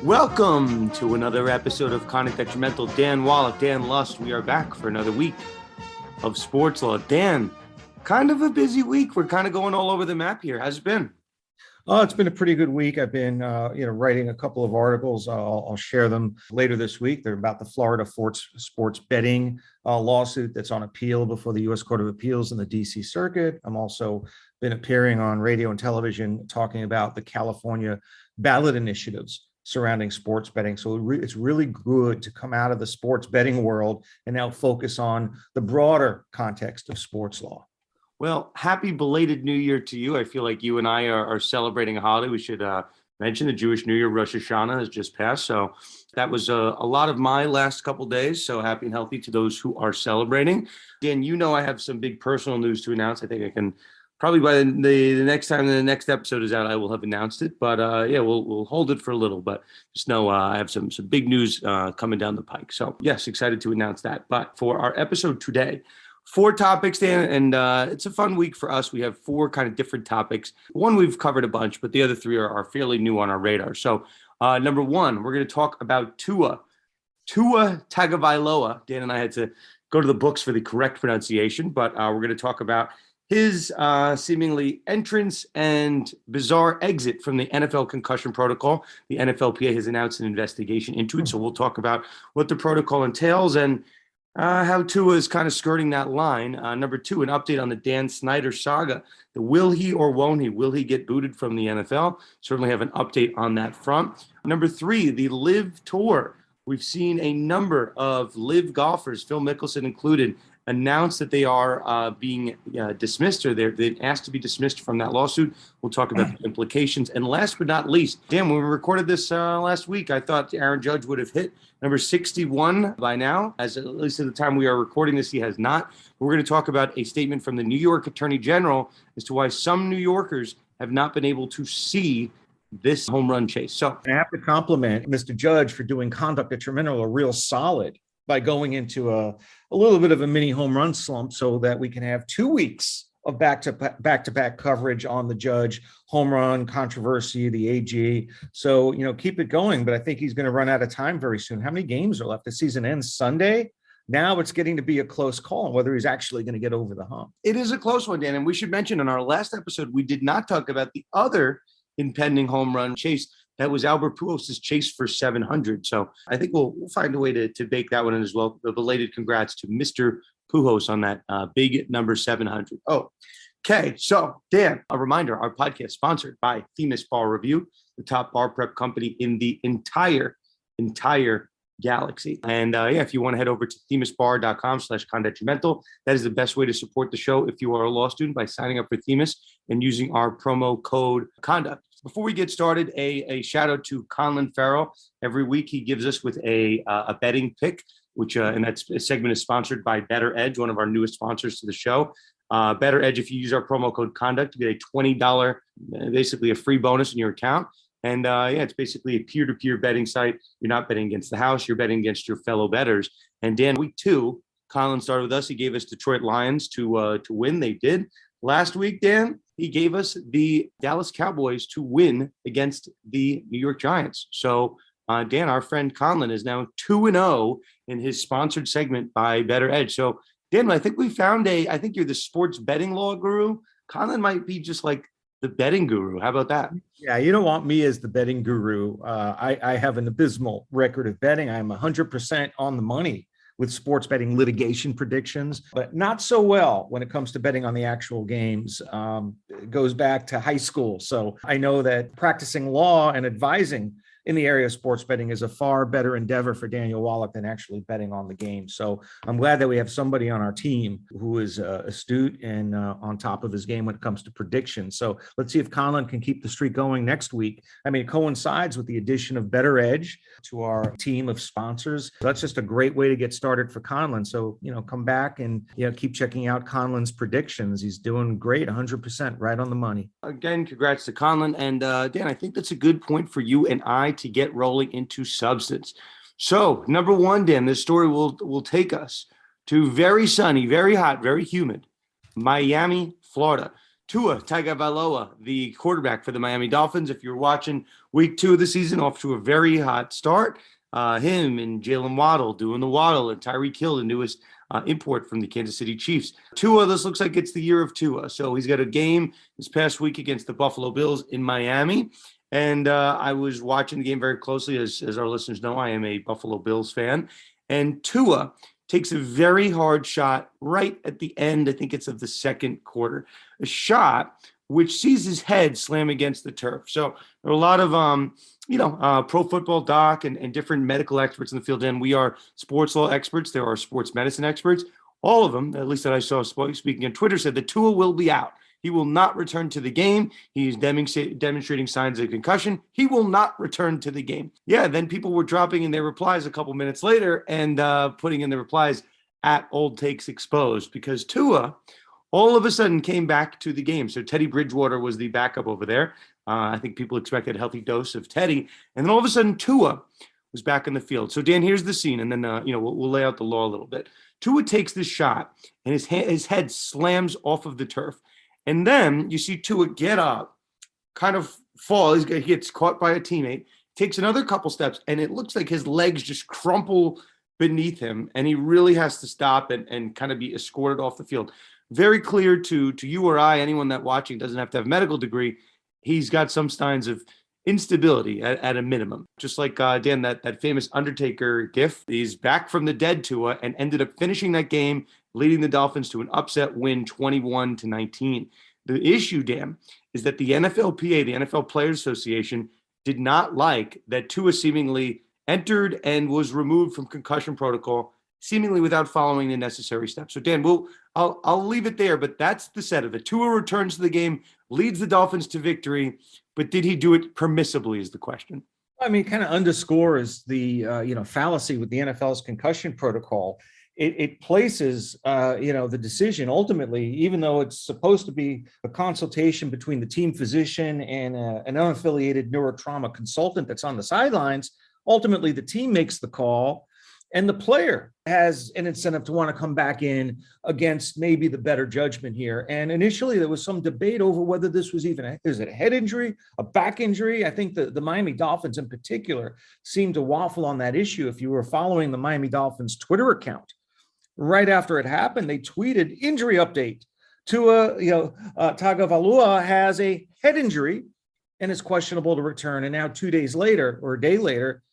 Welcome to another episode of Conduct Detrimental. Dan Wallach, Dan Lust. We are back for another week of sports law. Dan, kind of a busy week. We're kind of going all over the map here. How's it been? Oh, it's been a pretty good week. I've been, writing a couple of articles. I'll share them later this week. They're about the Florida sports betting lawsuit that's on appeal before the U.S. Court of Appeals in the D.C. Circuit. I'm also been appearing on radio and television talking about the California ballot initiatives surrounding sports betting. So it's really good to come out of the sports betting world and now focus on the broader context of sports law. Well, happy belated New Year to you. I feel like you and I are celebrating a holiday. We should mention the Jewish New Year, Rosh Hashanah, has just passed. So that was a lot of my last couple days. So happy and healthy to those who are celebrating. Dan, you know I have some big personal news to announce. I think I can probably by the next time the next episode is out, I will have announced it. But we'll hold it for a little. But just know I have some big news coming down the pike. So yes, excited to announce that. But for our episode today, 4 topics, Dan, and it's a fun week for us. We have 4 kind of different topics. One we've covered a bunch, but the other 3 are fairly new on our radar. So number 1, we're going to talk about Tua Tagovailoa. Dan and I had to go to the books for the correct pronunciation, but we're going to talk about his seemingly entrance and bizarre exit from the NFL concussion protocol. The NFLPA has announced an investigation into it, so we'll talk about what the protocol entails and how Tua is kind of skirting that line. Number 2, an update on the Dan Snyder saga. Will he or won't he? Will he get booted from the NFL? Certainly have an update on that front. Number 3, the LIV Tour. We've seen a number of LIV golfers, Phil Mickelson included, announce that they are being dismissed, or they're asked to be dismissed from that lawsuit. We'll talk about the implications. And last but not least, Dan, when we recorded this last week, I thought Aaron Judge would have hit number 61 by now, as at least at the time we are recording this, he has not. We're going to talk about a statement from the New York Attorney General as to why some New Yorkers have not been able to see this home run chase. So I have to compliment Mr. Judge for doing Conduct Detrimental a real solid by going into a little bit of a mini home run slump so that we can have 2 weeks of back-to-back coverage on the Judge home run controversy, the AG. So, keep it going, but I think he's going to run out of time very soon. How many games are left? The season ends Sunday. Now it's getting to be a close call on whether he's actually going to get over the hump. It is a close one, Dan, and we should mention in our last episode, we did not talk about the other impending home run chase. That was Albert Pujols' chase for 700. So I think we'll find a way to bake that one in as well. The belated congrats to Mr. Pujols on that big number 700. Oh, okay. So Dan, a reminder, our podcast sponsored by Themis Bar Review, the top bar prep company in the entire galaxy. And if you want to head over to themisbar.com/condetrimental, that is the best way to support the show if you are a law student, by signing up for Themis and using our promo code CONDUCT. Before we get started, a shout out to Conlon Farrell. Every week he gives us with a betting pick, which and that segment is sponsored by Better Edge, one of our newest sponsors to the show. Better Edge, if you use our promo code CONDUCT, you get a $20, basically a free bonus in your account. And it's basically a peer-to-peer betting site. You're not betting against the house, you're betting against your fellow bettors. And Dan, week 2, Colin started with us. He gave us Detroit Lions to win. They did. Last week, Dan, he gave us the Dallas Cowboys to win against the New York Giants. So, Dan, our friend Conlon is now 2-0 in his sponsored segment by Better Edge. So, Dan, I think we found I think you're the sports betting law guru. Conlon might be just like the betting guru. How about that? Yeah, you don't want me as the betting guru. I have an abysmal record of betting. I'm 100% on the money with sports betting litigation predictions, but not so well when it comes to betting on the actual games. It goes back to high school. So I know that practicing law and advising in the area of sports betting is a far better endeavor for Daniel Wallach than actually betting on the game. So I'm glad that we have somebody on our team who is astute and on top of his game when it comes to predictions. So let's see if Conlon can keep the streak going next week. I mean, it coincides with the addition of Better Edge to our team of sponsors. So that's just a great way to get started for Conlon. So, come back and, keep checking out Conlon's predictions. He's doing great, 100% right on the money. Again, congrats to Conlon. And Dan, I think that's a good point for you and I to get rolling into substance. So, number 1, Dan, this story will take us to very sunny, very hot, very humid Miami, Florida. Tua Tagovailoa, the quarterback for the Miami Dolphins. If you're watching week 2 of the season, off to a very hot start. Him and Jalen Waddle doing the Waddle, and Tyreek Hill, the newest import from the Kansas City Chiefs. Tua, this looks like it's the year of Tua. So he's got a game this past week against the Buffalo Bills in Miami. And I was watching the game very closely. As our listeners know, I am a Buffalo Bills fan. And Tua takes a very hard shot right at the end, I think it's of the second quarter, a shot which sees his head slam against the turf. So there are a lot of, pro football doc and different medical experts in the field. And we are sports law experts. There are sports medicine experts. All of them, at least that I saw speaking on Twitter, said that Tua will be out. He will not return to the game. He's demonstrating signs of concussion. He will not return to the game. Yeah, then people were dropping in their replies a couple minutes later and putting in the replies at Old Takes Exposed, because Tua all of a sudden came back to the game. So Teddy Bridgewater was the backup over there. I think people expected a healthy dose of Teddy. And then all of a sudden, Tua was back in the field. So, Dan, here's the scene, and then we'll lay out the law a little bit. Tua takes this shot, and his head slams off of the turf. And then you see Tua get up, kind of fall. He gets caught by a teammate, takes another couple steps, and it looks like his legs just crumple beneath him, and he really has to stop and kind of be escorted off the field. Very clear to you or I, anyone that watching doesn't have to have a medical degree, he's got some signs of instability at a minimum. Just like, Dan, that famous Undertaker gif, he's back from the dead, Tua, and ended up finishing that game, leading the Dolphins to an upset win 21-19. The issue, Dan, is that the NFLPA, the NFL Players Association, did not like that Tua seemingly entered and was removed from concussion protocol, seemingly without following the necessary steps. So, Dan, I'll leave it there, but that's the set of it. Tua returns to the game, leads the Dolphins to victory, but did he do it permissibly is the question. I mean, kind of underscores the fallacy with the NFL's concussion protocol. It places the decision ultimately, even though it's supposed to be a consultation between the team physician and an unaffiliated neurotrauma consultant that's on the sidelines. Ultimately, the team makes the call, and the player has an incentive to want to come back in against maybe the better judgment here. And initially, there was some debate over whether this was is it a head injury, a back injury? I think the Miami Dolphins in particular seemed to waffle on that issue. If you were following the Miami Dolphins Twitter account, right after it happened, they tweeted injury update. Tua Tagovailoa has a head injury and is questionable to return. And now 2 days later, or a day later,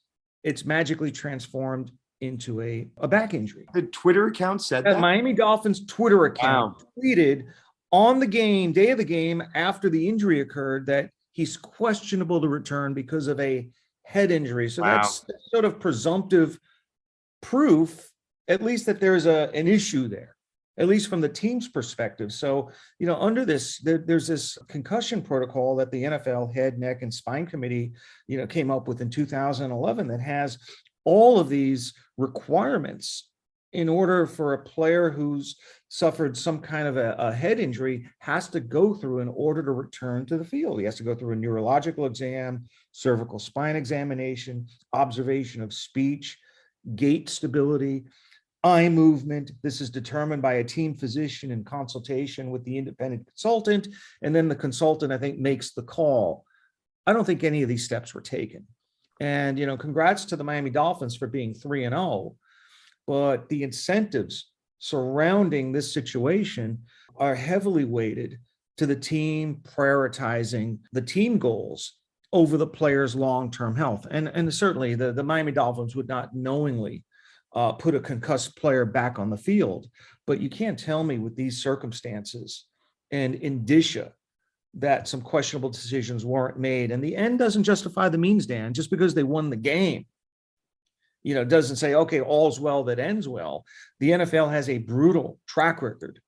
it's magically transformed into a back injury. The Twitter account said that? Miami Dolphins Twitter account tweeted on the day of the game after the injury occurred that he's questionable to return because of a head injury. So that's sort of presumptive proof, at least that there's an issue there, at least from the team's perspective. So, under this, there's this concussion protocol that the NFL Head, Neck, and Spine Committee, came up with in 2011 that has all of these requirements in order for a player who's suffered some kind of a head injury has to go through in order to return to the field. He has to go through a neurological exam, cervical spine examination, observation of speech, gait stability, eye movement. This is determined by a team physician in consultation with the independent consultant. And then the consultant, I think, makes the call. I don't think any of these steps were taken. And, congrats to the Miami Dolphins for being 3-0. But the incentives surrounding this situation are heavily weighted to the team prioritizing the team goals over the player's long-term health. And certainly the Miami Dolphins would not knowingly put a concussed player back on the field. But you can't tell me with these circumstances and indicia that some questionable decisions weren't made. And the end doesn't justify the means, Dan. Just because they won the game, doesn't say, okay, all's well that ends well. The NFL has a brutal track record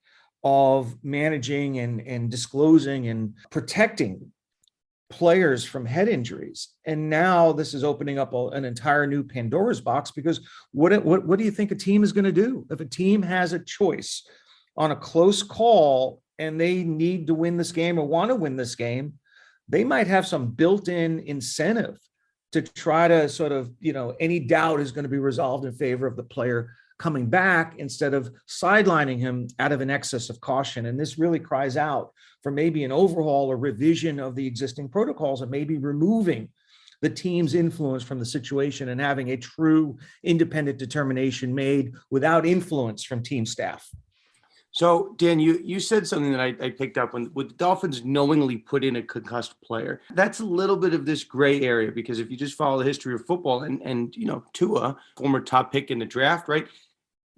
of managing and disclosing and protecting players from head injuries. And now this is opening up an entire new Pandora's box, because what do you think a team is going to do? If a team has a choice on a close call and they need to win this game or want to win this game, they might have some built-in incentive to try to sort of, any doubt is going to be resolved in favor of the player coming back instead of sidelining him out of an excess of caution. And this really cries out for maybe an overhaul or revision of the existing protocols and maybe removing the team's influence from the situation and having a true independent determination made without influence from team staff. So, Dan, you said something that I picked up when the Dolphins knowingly put in a concussed player. That's a little bit of this gray area, because if you just follow the history of football and Tua, former top pick in the draft, right?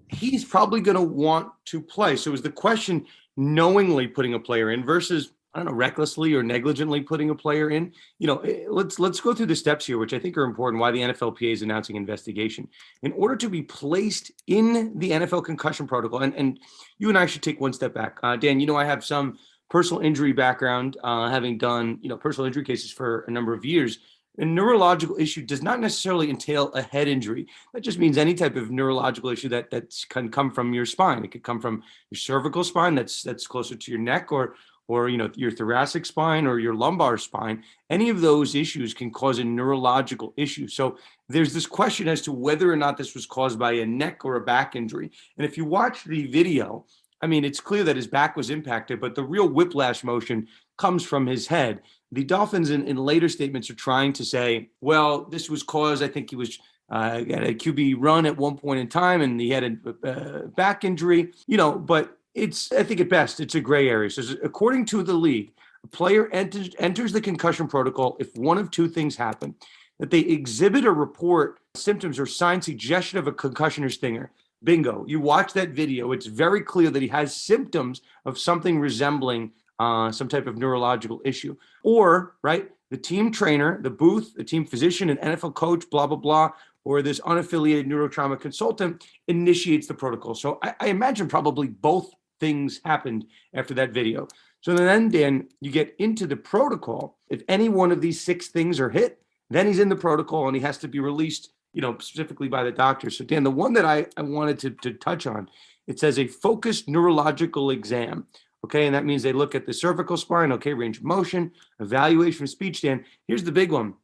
He's probably going to want to play. So is the question knowingly putting a player in versus, I don't know, recklessly or negligently putting a player in? Let's go through the steps here, which I think are important, why the NFLPA is announcing investigation. In order to be placed in the NFL concussion protocol, and you and I should take one step back. Dan, I have some personal injury background, having done, personal injury cases for a number of years. A neurological issue does not necessarily entail a head injury. That just means any type of neurological issue that can come from your spine. It could come from your cervical spine that's closer to your neck, or your thoracic spine or your lumbar spine. Any of those issues can cause a neurological issue. So there's this question as to whether or not this was caused by a neck or a back injury. And if you watch the video, it's clear that his back was impacted, but the real whiplash motion comes from his head. The Dolphins in later statements are trying to say, well, this was caused, I think he was had a QB run at one point in time and he had a back injury, but I think at best, it's a gray area. So according to the league, a player enters the concussion protocol if one of two things happen: that they exhibit or report symptoms or sign suggestion of a concussion or stinger. Bingo. You watch that video, it's very clear that he has symptoms of something resembling some type of neurological issue. Or, right, the team trainer, the booth, the team physician, an NFL coach, blah, blah, blah, or this unaffiliated neurotrauma consultant initiates the protocol. So I imagine probably both things happened after that video. So then, Dan, you get into the protocol. If any one of these 6 things are hit, then he's in the protocol and he has to be released, specifically by the doctor. So Dan, the one that I wanted to touch on, it says a focused neurological exam. Okay, and that means they look at the cervical spine, okay, range of motion, evaluation of speech. Dan, here's the big one: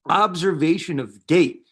observation of gait.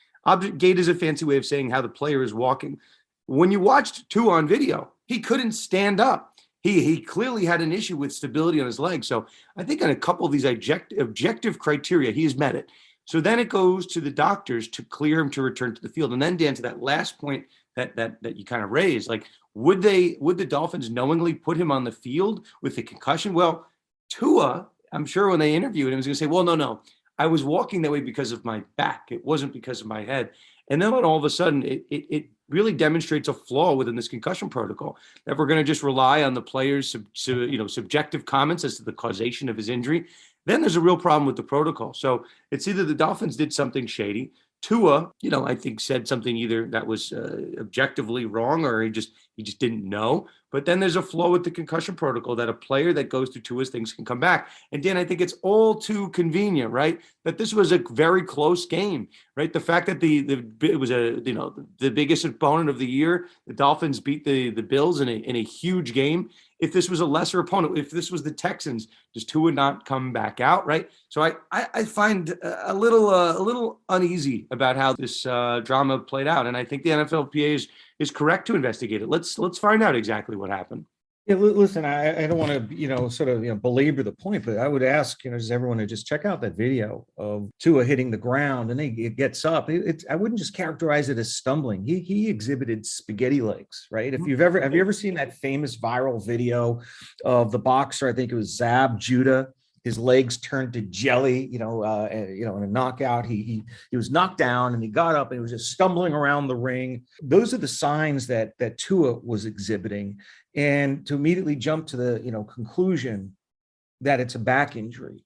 Gait is a fancy way of saying how the player is walking. When you watched Tua on video, he couldn't stand up. He clearly had an issue with stability on his legs. So I think on a couple of these objective criteria, he has met it. So then it goes to the doctors to clear him to return to the field. And then, Dan, to that last point that you kind of raised, like, would the Dolphins knowingly put him on the field with a concussion? Well, Tua, I'm sure when they interviewed him, was going to say, well, no, I was walking that way because of my back. It wasn't because of my head. And then all of a sudden, it really demonstrates a flaw within this concussion protocol, that we're going to just rely on the player's subjective comments as to the causation of his injury. Then there's a real problem with the protocol. So it's either the Dolphins did something shady. Tua, I think said something either that was objectively wrong, or he just didn't know. But then there's a flaw with the concussion protocol, that a player that goes through Tua's things can come back. And Dan, I think it's all too convenient, right, that this was a very close game, right? The fact that it was the biggest opponent of the year, the Dolphins beat the Bills in a huge game. If this was a lesser opponent, if this was the Texans, does Tua not come back out, right? So I find a little uneasy about how this drama played out, and I think the NFLPA is correct to investigate it. Let's find out exactly what happened. Yeah, listen, I don't want to, belabor the point, but I would ask, does everyone to just check out that video of Tua hitting the ground and it gets up. I wouldn't just characterize it as stumbling. He exhibited spaghetti legs, right? Have you ever seen that famous viral video of the boxer? I think it was Zab Judah. His legs turned to jelly, in a knockout. He was knocked down and he got up and he was just stumbling around the ring. Those are the signs that Tua was exhibiting. And to immediately jump to the conclusion that it's a back injury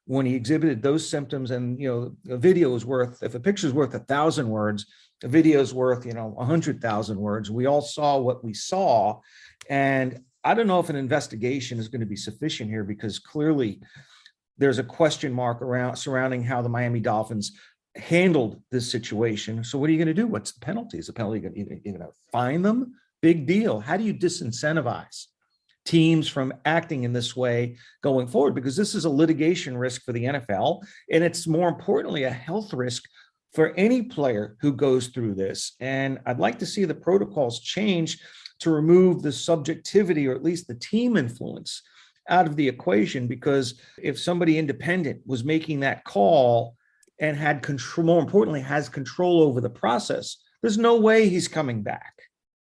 when he exhibited those symptoms, and a video is worth, if a picture is worth 1,000 words, a video is worth 100,000 words. We all saw what we saw, and I don't know if an investigation is going to be sufficient here, because clearly there's a question mark surrounding how the Miami Dolphins handled this situation. So what are you going to do? What's the penalty? Is the penalty going to fine them? Big deal. How do you disincentivize teams from acting in this way going forward? Because this is a litigation risk for the NFL, and it's more importantly a health risk for any player who goes through this. And I'd like to see the protocols change to remove the subjectivity, or at least the team influence, out of the equation. Because if somebody independent was making that call and had control, more importantly, has control over the process, there's no way he's coming back.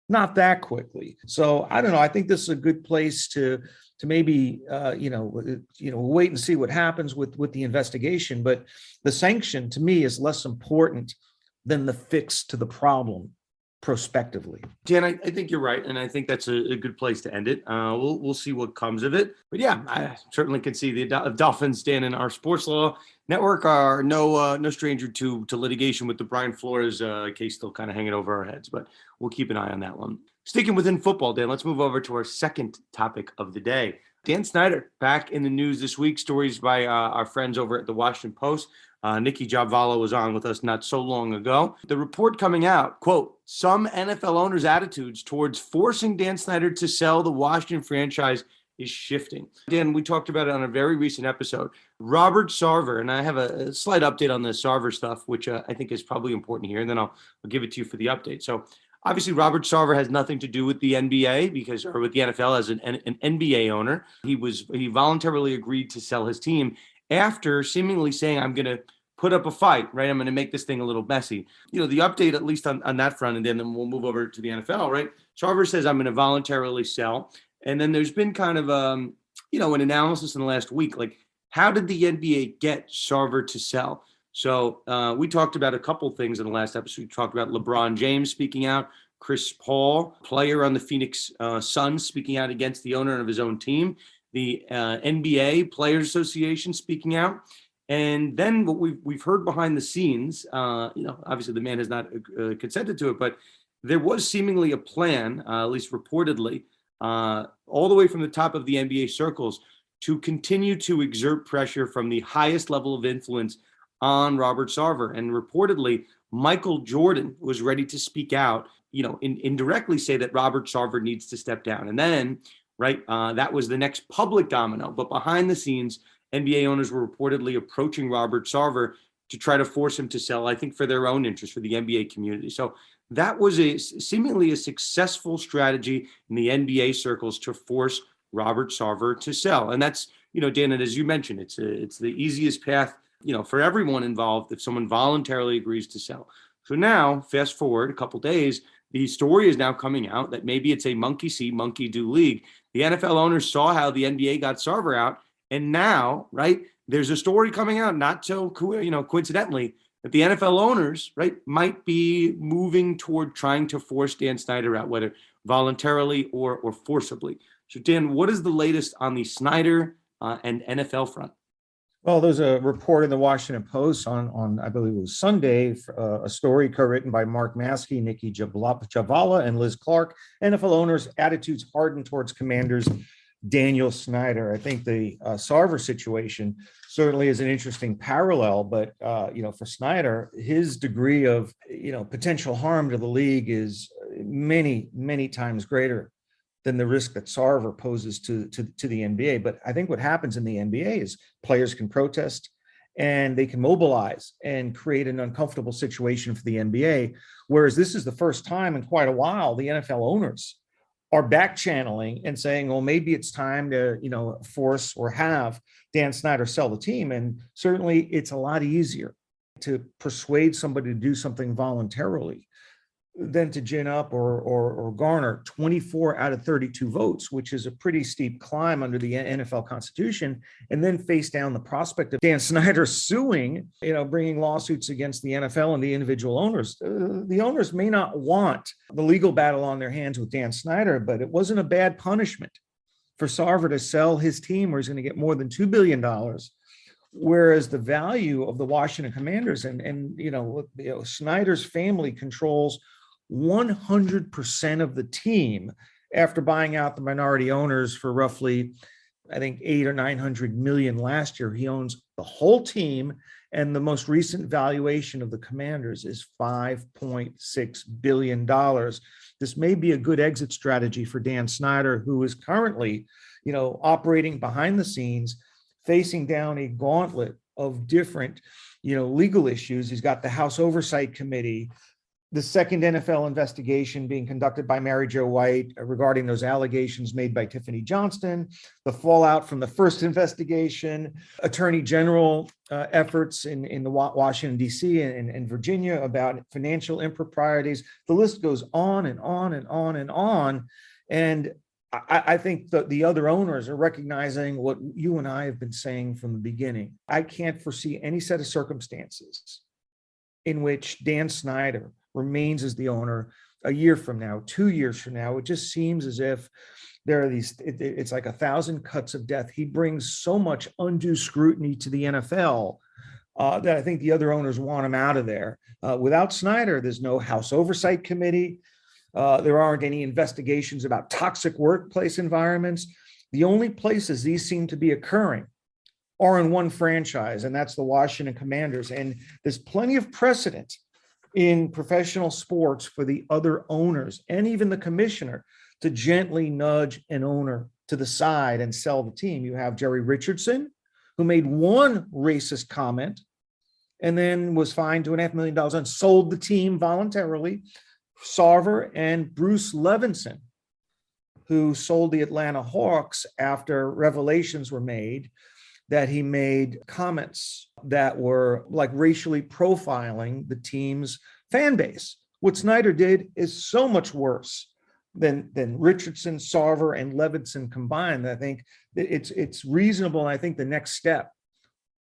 Not that quickly. So I don't know. I think this is a good place to maybe wait and see what happens with the investigation. But the sanction to me is less important than the fix to the problem prospectively. Dan, I think you're right, and I think that's a good place to end it. We'll see what comes of it. But yeah, I certainly can see the Dolphins, Dan, in our sports law network are no stranger to litigation, with the Brian Flores case still kind of hanging over our heads. But we'll keep an eye on that one. Sticking within football, Dan, let's move over to our second topic of the day. Dan Snyder back in the news this week. Stories by our friends over at the Washington Post. Nikki Javala was on with us not so long ago. The report coming out, quote, some NFL owners' attitudes towards forcing Dan Snyder to sell the Washington franchise is shifting. Dan, we talked about it on a very recent episode. Robert Sarver, and I have a slight update on the Sarver stuff, which I think is probably important here, and then I'll give it to you for the update. So obviously, Robert Sarver has nothing to do with the NBA or with the NFL as an NBA owner. He voluntarily agreed to sell his team after seemingly saying, I'm going to put up a fight, right? I'm going to make this thing a little messy. The update, at least on that front, and then we'll move over to the NFL, right? Sarver says, I'm going to voluntarily sell. And then there's been kind of, an analysis in the last week, like, how did the NBA get Sarver to sell? So we talked about a couple things in the last episode. We talked about LeBron James speaking out, Chris Paul, player on the Phoenix Suns, speaking out against the owner of his own team, the NBA Players Association speaking out. And then what we've heard behind the scenes, obviously the man has not consented to it, but there was seemingly a plan, at least reportedly, all the way from the top of the NBA circles to continue to exert pressure from the highest level of influence on Robert Sarver. And reportedly, Michael Jordan was ready to speak out, indirectly say that Robert Sarver needs to step down. And then, that was the next public domino. But behind the scenes, NBA owners were reportedly approaching Robert Sarver to try to force him to sell, I think, for their own interest, for the NBA community. So that was seemingly a successful strategy in the NBA circles to force Robert Sarver to sell. And that's, Dan, and as you mentioned, it's the easiest path, for everyone involved if someone voluntarily agrees to sell. So now, fast forward a couple days, the story is now coming out that maybe it's a monkey see, monkey do league. The NFL owners saw how the NBA got Sarver out, and now, there's a story coming out, not so coincidentally, that the NFL owners, might be moving toward trying to force Dan Snyder out, whether voluntarily or forcibly. So, Dan, what is the latest on the Snyder and NFL front? Well, there's a report in the Washington Post on I believe it was Sunday, a story co-written by Mark Maskey, Nikki Javala, and Liz Clark. NFL owners' attitudes harden towards Commanders' Daniel Snyder. I think the Sarver situation certainly is an interesting parallel, but for Snyder, his degree of potential harm to the league is many, many times greater than the risk that Sarver poses to the NBA. But I think what happens in the NBA is players can protest and they can mobilize and create an uncomfortable situation for the NBA. Whereas this is the first time in quite a while the NFL owners are back channeling and saying, well, maybe it's time to, force or have Dan Snyder sell the team. And certainly it's a lot easier to persuade somebody to do something voluntarily than to gin up or garner 24 out of 32 votes, which is a pretty steep climb under the NFL Constitution, and then face down the prospect of Dan Snyder suing, bringing lawsuits against the NFL and the individual owners. The owners may not want the legal battle on their hands with Dan Snyder, but it wasn't a bad punishment for Sarver to sell his team where he's going to get more than $2 billion. Whereas the value of the Washington Commanders and Snyder's family controls 100% of the team after buying out the minority owners for roughly, I think, 800 or 900 million last year. He owns the whole team, and the most recent valuation of the Commanders is $5.6 billion. This may be a good exit strategy for Dan Snyder, who is currently, operating behind the scenes, facing down a gauntlet of different, legal issues. He's got the House Oversight Committee, the second NFL investigation being conducted by Mary Jo White regarding those allegations made by Tiffany Johnston, the fallout from the first investigation, Attorney General efforts in the Washington, D.C. and Virginia about financial improprieties. The list goes on and on and on and on. And I think that the other owners are recognizing what you and I have been saying from the beginning. I can't foresee any set of circumstances in which Dan Snyder remains as the owner a year from now, 2 years from now. It just seems as if there are it's like 1,000 cuts of death. He brings so much undue scrutiny to the NFL that I think the other owners want him out of there. Without Snyder, there's no House Oversight Committee. There aren't any investigations about toxic workplace environments. The only places these seem to be occurring are in one franchise, and that's the Washington Commanders. And there's plenty of precedent in professional sports for the other owners and even the commissioner to gently nudge an owner to the side and sell the team. You have Jerry Richardson, who made one racist comment and then was fined $2.5 million and sold the team voluntarily. Sarver and Bruce Levinson, who sold the Atlanta Hawks after revelations were made that he made comments that were like racially profiling the team's fan base. What Snyder did is so much worse than Richardson, Sarver, and Levinson combined. I think that it's reasonable. And I think the next step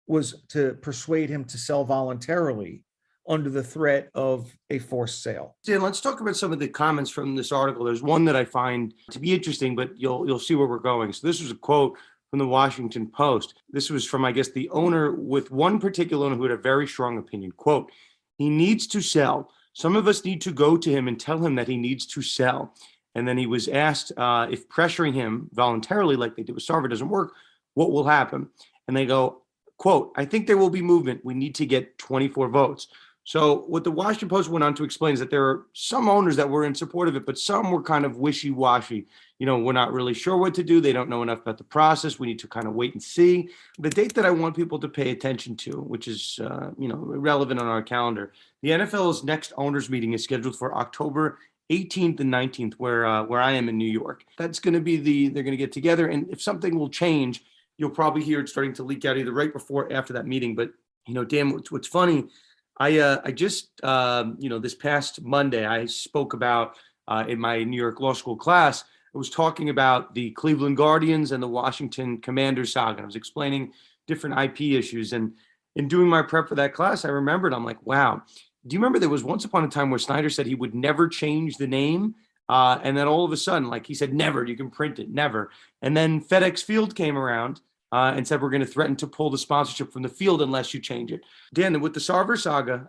was to persuade him to sell voluntarily under the threat of a forced sale. Dan, let's talk about some of the comments from this article. There's one that I find to be interesting, but you'll see where we're going. So this was a quote from the Washington Post. This was from, I guess, the owner, with one particular owner who had a very strong opinion. Quote, "He needs to sell. Some of us need to go to him and tell him that he needs to sell." And then he was asked if pressuring him voluntarily, like they did with Sarver, doesn't work, what will happen? And they go, quote, "I think there will be movement. We need to get 24 votes. So what the Washington Post went on to explain is that there are some owners that were in support of it, but some were kind of wishy-washy. We're not really sure what to do. They don't know enough about the process. We need to kind of wait and see. The date that I want people to pay attention to, which is, relevant on our calendar, the NFL's next owners meeting is scheduled for October 18th and 19th, where I am in New York. That's going to be they're going to get together. And if something will change, you'll probably hear it starting to leak out either right before or after that meeting. But, Dan, what's funny, I just, this past Monday, I spoke about in my New York Law School class, I was talking about the Cleveland Guardians and the Washington Commanders saga. I was explaining different IP issues. And in doing my prep for that class, I remembered, I'm like, wow, do you remember there was once upon a time where Snyder said he would never change the name? And then all of a sudden, like he said, never, you can print it, never. And then FedEx Field came around and said, we're going to threaten to pull the sponsorship from the field unless you change it. Dan, with the Sarver saga,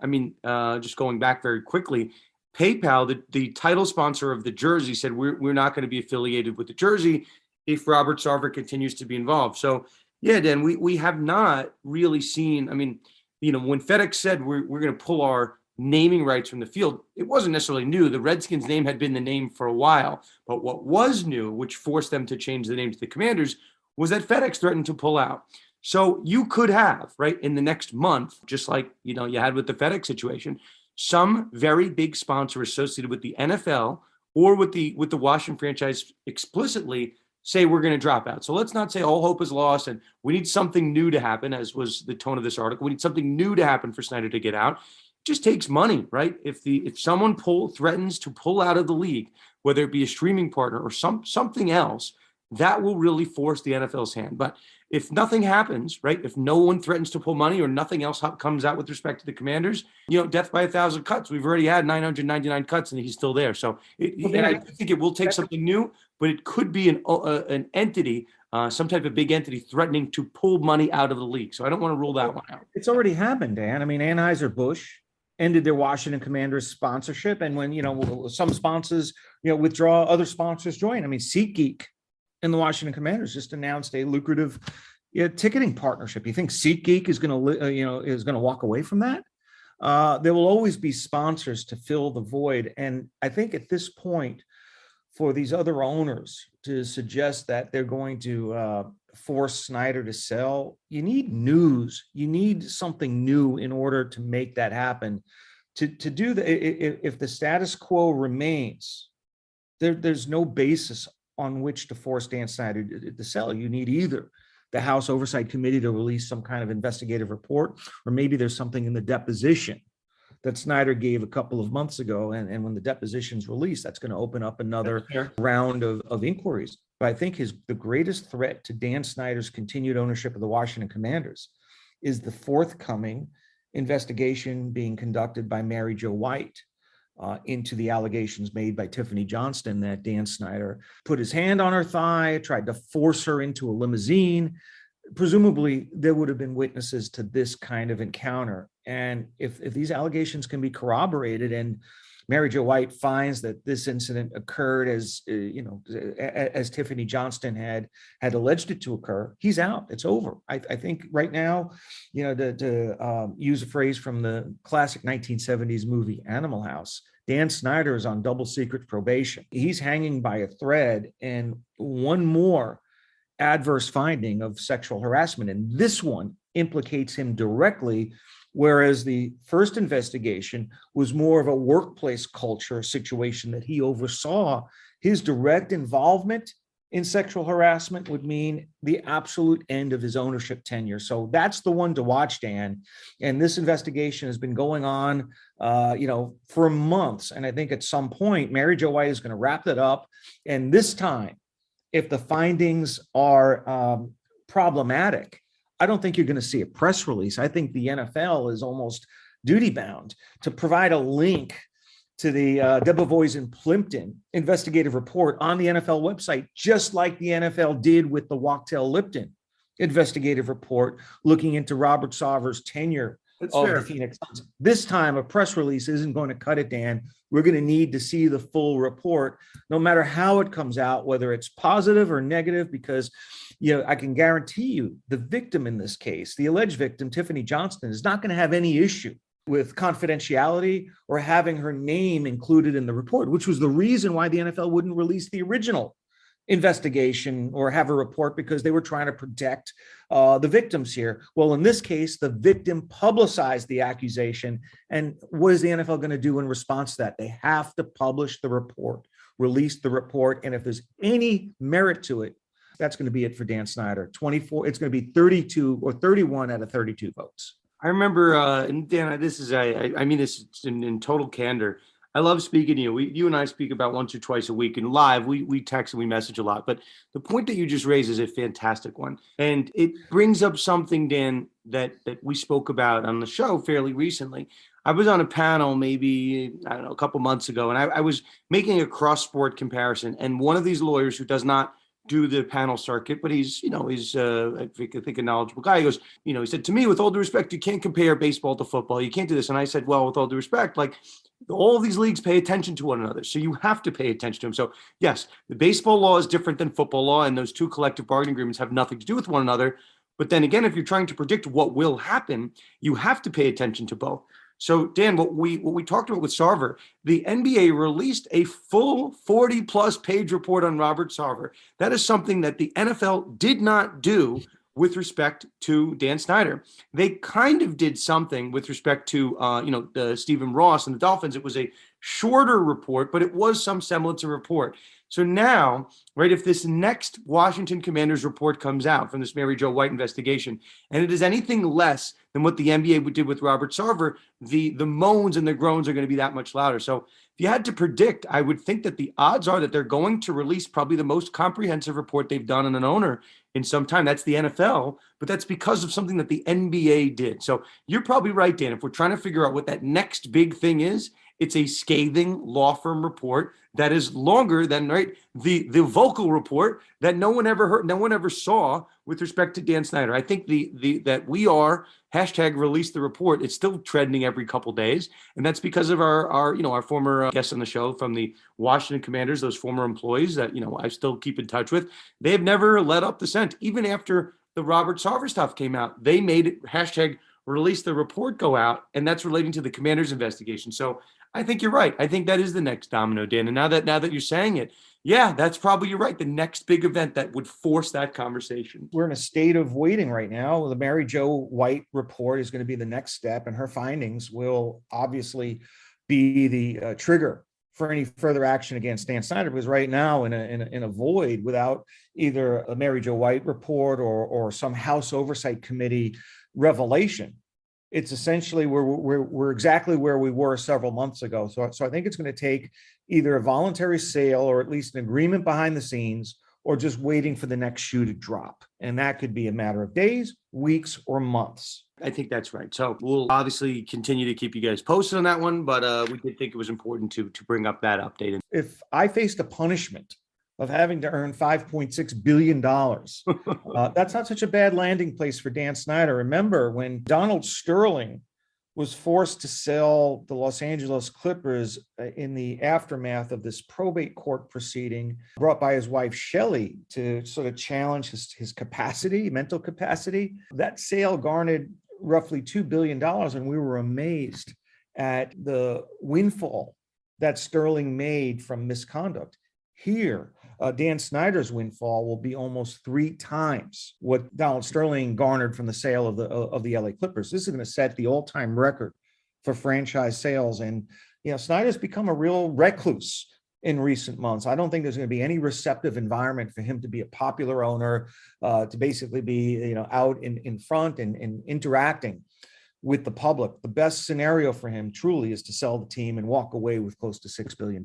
just going back very quickly, PayPal, the title sponsor of the jersey, said we're not going to be affiliated with the jersey if Robert Sarver continues to be involved. So, yeah, Dan, we have not really seen, when FedEx said we're going to pull our naming rights from the field, it wasn't necessarily new. The Redskins name had been the name for a while. But what was new, which forced them to change the name to the Commanders, was that FedEx threatened to pull out. So you could have, right, in the next month, just like, you had with the FedEx situation, some very big sponsor associated with the NFL or with the Washington franchise explicitly say we're going to drop out. So let's not say all hope is lost and we need something new to happen, as was the tone of this article. We need something new to happen for Snyder to get out. It just takes money, right? If someone threatens to pull out of the league, whether it be a streaming partner or something else, that will really force the NFL's hand. But if nothing happens, right, if no one threatens to pull money or nothing else comes out with respect to the Commanders, death by 1,000 cuts. We've already had 999 cuts and he's still there. So I think it will take something new, but it could be an entity, some type of big entity threatening to pull money out of the league. So I don't want to rule that one out. It's already happened, Dan. Anheuser-Busch ended their Washington Commanders sponsorship. And when, some sponsors, withdraw, other sponsors join. SeatGeek and the Washington Commanders just announced a lucrative ticketing partnership. You think SeatGeek is going to walk away from that? There will always be sponsors to fill the void. And I think at this point, for these other owners to suggest that they're going to force Snyder to sell, you need news. You need something new in order to make that happen. To do the, if the status quo remains, there's no basis on which to force Dan Snyder to sell. You need either the House Oversight Committee to release some kind of investigative report, or maybe there's something in the deposition that Snyder gave a couple of months ago. And when the deposition's released, that's going to open up another round of inquiries. But I think the greatest threat to Dan Snyder's continued ownership of the Washington Commanders is the forthcoming investigation being conducted by Mary Jo White into the allegations made by Tiffany Johnston that Dan Snyder put his hand on her thigh, tried to force her into a limousine. Presumably, there would have been witnesses to this kind of encounter. And if these allegations can be corroborated, and Mary Jo White finds that this incident occurred as as Tiffany Johnston had alleged it to occur, he's out. It's over. I think right now, to use a phrase from the classic 1970s movie Animal House, Dan Snyder is on double secret probation. He's hanging by a thread, and one more adverse finding of sexual harassment, and this one implicates him directly, whereas the first investigation was more of a workplace culture situation that he oversaw. His direct involvement in sexual harassment would mean the absolute end of his ownership tenure. So that's the one to watch, Dan. And this investigation has been going on, for months. And I think at some point, Mary Jo White is going to wrap that up. And this time, if the findings are problematic, I don't think you're going to see a press release. I think the NFL is almost duty bound to provide a link to the Debevoise and Plimpton investigative report on the NFL website, just like the NFL did with the Wachtell-Lipton investigative report looking into Robert Sarver's tenure of the Phoenix Suns. This time, a press release isn't going to cut it, Dan. We're going to need to see the full report, no matter how it comes out, whether it's positive or negative, because I can guarantee you the victim in this case, the alleged victim, Tiffany Johnston, is not going to have any issue with confidentiality or having her name included in the report, which was the reason why the NFL wouldn't release the original investigation or have a report, because they were trying to protect the victims here. Well, in this case, the victim publicized the accusation. And what is the NFL going to do in response to that? They have to publish the report, release the report. And if there's any merit to it, that's going to be it for Dan Snyder. 24, it's going to be 32 or 31 out of 32 votes. I remember, and Dan, this is, I mean this in total candor. I love speaking to you. You and I speak about once or twice a week, and live, we text and we message a lot. But the point that you just raised is a fantastic one. And it brings up something, Dan, that we spoke about on the show fairly recently. I was on a panel maybe, a couple months ago, and I was making a cross-sport comparison. And one of these lawyers who does not do the panel circuit, but he's I think a knowledgeable guy. He goes, he said to me, with all due respect, you can't compare baseball to football. You can't do this. And I said, well, with all due respect, like all of these leagues pay attention to one another. So you have to pay attention to them. So yes, the baseball law is different than football law, and those two collective bargaining agreements have nothing to do with one another. But then again, if you're trying to predict what will happen, you have to pay attention to both. So, Dan, what we talked about with Sarver, the NBA released a full 40-plus page report on Robert Sarver. That is something that the NFL did not do with respect to Dan Snyder. They kind of did something with respect to, Stephen Ross and the Dolphins. It was a shorter report, but it was some semblance of report. So now, right, if this next Washington Commanders report comes out from this Mary Jo White investigation, and it is anything less than what the NBA did with Robert Sarver, the moans and the groans are going to be that much louder. So if you had to predict, I would think that the odds are that they're going to release probably the most comprehensive report they've done on an owner in some time. That's the NFL, but that's because of something that the NBA did. So you're probably right, Dan. If we're trying to figure out what that next big thing is, it's a scathing law firm report that is longer than the vocal report that no one ever heard, no one ever saw with respect to Dan Snyder. I think that we are #release the report. It's still trending every couple days, and that's because of our former guests on the show from the Washington Commanders, those former employees that I still keep in touch with. They have never let up the scent, even after the Robert Sarver stuff came out. They made it release the report go out, and that's relating to the commander's investigation. So I think you're right. I think that is the next domino, Dan. And now that you're saying it, yeah, that's probably, you're right. The next big event that would force that conversation. We're in a state of waiting right now. The Mary Jo White report is going to be the next step, and her findings will obviously be the trigger for any further action against Dan Snyder, because right now in a void without either a Mary Jo White report or some House Oversight Committee revelation, it's essentially we're exactly where we were several months ago. So I think it's going to take either a voluntary sale or at least an agreement behind the scenes, or just waiting for the next shoe to drop. And that could be a matter of days, weeks, or months. I think that's right. So we'll obviously continue to keep you guys posted on that one, but we did think it was important to bring up that update. If I faced a punishment of having to earn $5.6 billion, that's not such a bad landing place for Dan Snyder. Remember when Donald Sterling was forced to sell the Los Angeles Clippers in the aftermath of this probate court proceeding brought by his wife, Shelley, to sort of challenge his capacity, mental capacity. That sale garnered roughly $2 billion. And we were amazed at the windfall that Sterling made from misconduct. Here, Dan Snyder's windfall will be almost 3 times what Donald Sterling garnered from the sale of the LA Clippers. This is going to set the all-time record for franchise sales. And Snyder's become a real recluse in recent months. I don't think there's going to be any receptive environment for him to be a popular owner, to basically be out in front and interacting with the public. The best scenario for him truly is to sell the team and walk away with close to $6 billion.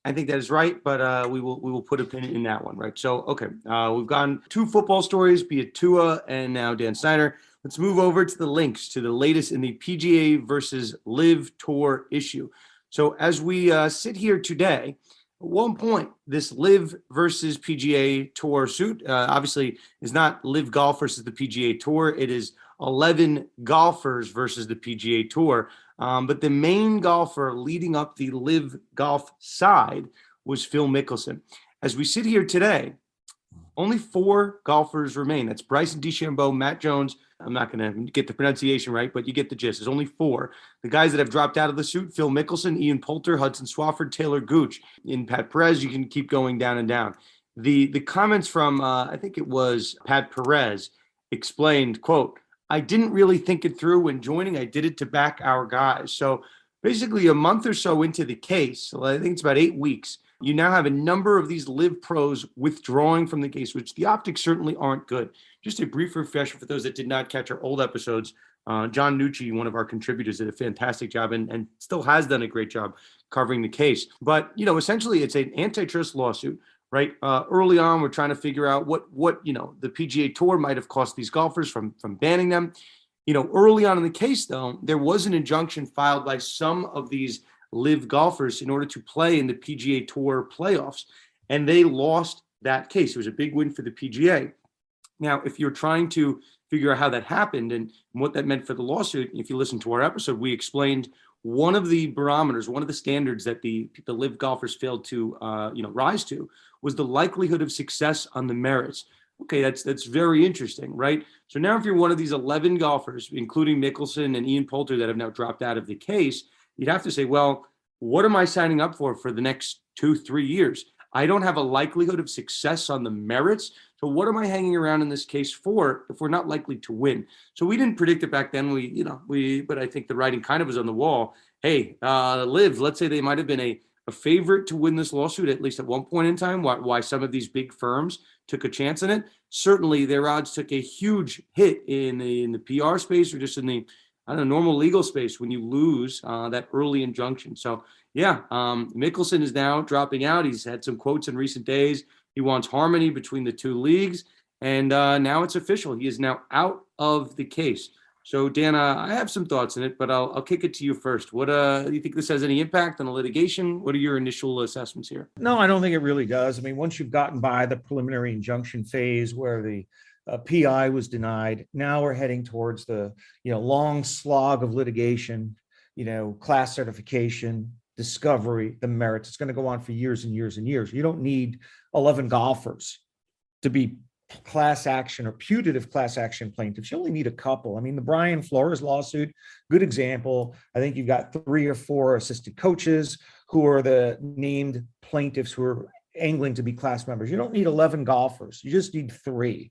I think that is right, but we will put a pin in that one, right? So, okay, we've gotten 2 football stories, be it Tua and now Dan Snyder. Let's move over to the links to the latest in the PGA versus LIV Tour issue. So as we sit here today, at one point, this LIV versus PGA Tour suit obviously is not LIV Golf versus the PGA Tour. It is 11 golfers versus the PGA Tour. But the main golfer leading up the LIV Golf side was Phil Mickelson. As we sit here today, only 4 golfers remain. That's Bryson DeChambeau, Matt Jones. I'm not going to get the pronunciation right, but you get the gist. There's only 4. The guys that have dropped out of the suit: Phil Mickelson, Ian Poulter, Hudson Swafford, Taylor Gooch. In Pat Perez, you can keep going down and down. The comments from, I think it was Pat Perez, explained, quote, "I didn't really think it through when joining. I did it to back our guys." So basically a month or so into the case, so I think it's about 8 weeks, you now have a number of these LIV pros withdrawing from the case, which the optics certainly aren't good. Just a brief refresher for those that did not catch our old episodes. John Nucci, one of our contributors, did a fantastic job and still has done a great job covering the case. But, essentially it's an antitrust lawsuit, right? Early on, we're trying to figure out what the PGA Tour might have cost these golfers from banning them. Early on in the case, though, there was an injunction filed by some of these LIV golfers in order to play in the PGA Tour playoffs, and they lost that case. It was a big win for the PGA. Now, if you're trying to figure out how that happened and what that meant for the lawsuit, if you listen to our episode, we explained one of the barometers, one of the standards that the LIV golfers failed to rise to was the likelihood of success on the merits. Okay, that's very interesting, right? So now if you're one of these 11 golfers, including Mickelson and Ian Poulter that have now dropped out of the case, you'd have to say, well, what am I signing up for the next 2-3 years? I don't have a likelihood of success on the merits. So what am I hanging around in this case for if we're not likely to win? So we didn't predict it back then. But I think the writing kind of was on the wall. Hey, LIV, let's say they might have been a favorite to win this lawsuit, at least at one point in time, why some of these big firms took a chance on it. Certainly their odds took a huge hit in the PR space, or just in the normal legal space when you lose that early injunction. So yeah, Mickelson is now dropping out. He's had some quotes in recent days. He wants harmony between the 2 leagues, and now it's official. He is now out of the case. So Dan, I have some thoughts in it, but I'll kick it to you first. What do you think this has any impact on the litigation? What are your initial assessments here? No, I don't think it really does. I mean, once you've gotten by the preliminary injunction phase where the PI was denied, now we're heading towards the long slog of litigation, class certification, discovery, the merits. It's going to go on for years and years and years. You don't need 11 golfers to be class action or putative class action plaintiffs. You only need a couple. I mean, the Brian Flores lawsuit, good example. I think you've got 3 or 4 assistant coaches who are the named plaintiffs who are angling to be class members. You don't need 11 golfers. You just need 3.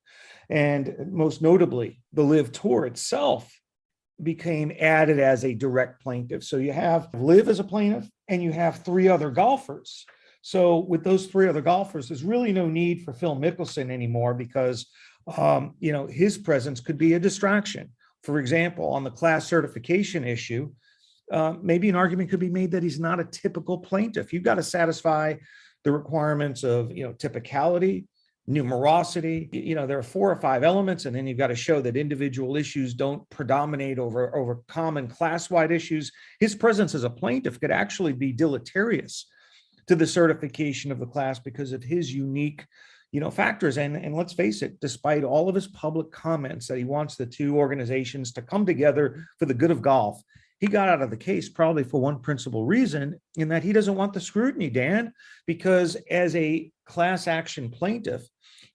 And most notably, the LIV Tour itself became added as a direct plaintiff. So you have LIV as a plaintiff and you have 3 other golfers. So with those 3 other golfers, there's really no need for Phil Mickelson anymore because, his presence could be a distraction. For example, on the class certification issue, maybe an argument could be made that he's not a typical plaintiff. You've got to satisfy the requirements of, typicality, numerosity. There are 4 or 5 elements, and then you've got to show that individual issues don't predominate over common class-wide issues. His presence as a plaintiff could actually be deleterious to the certification of the class because of his unique, factors. And let's face it, despite all of his public comments that he wants the 2 organizations to come together for the good of golf, he got out of the case probably for one principal reason, in that he doesn't want the scrutiny, Dan, because as a class action plaintiff,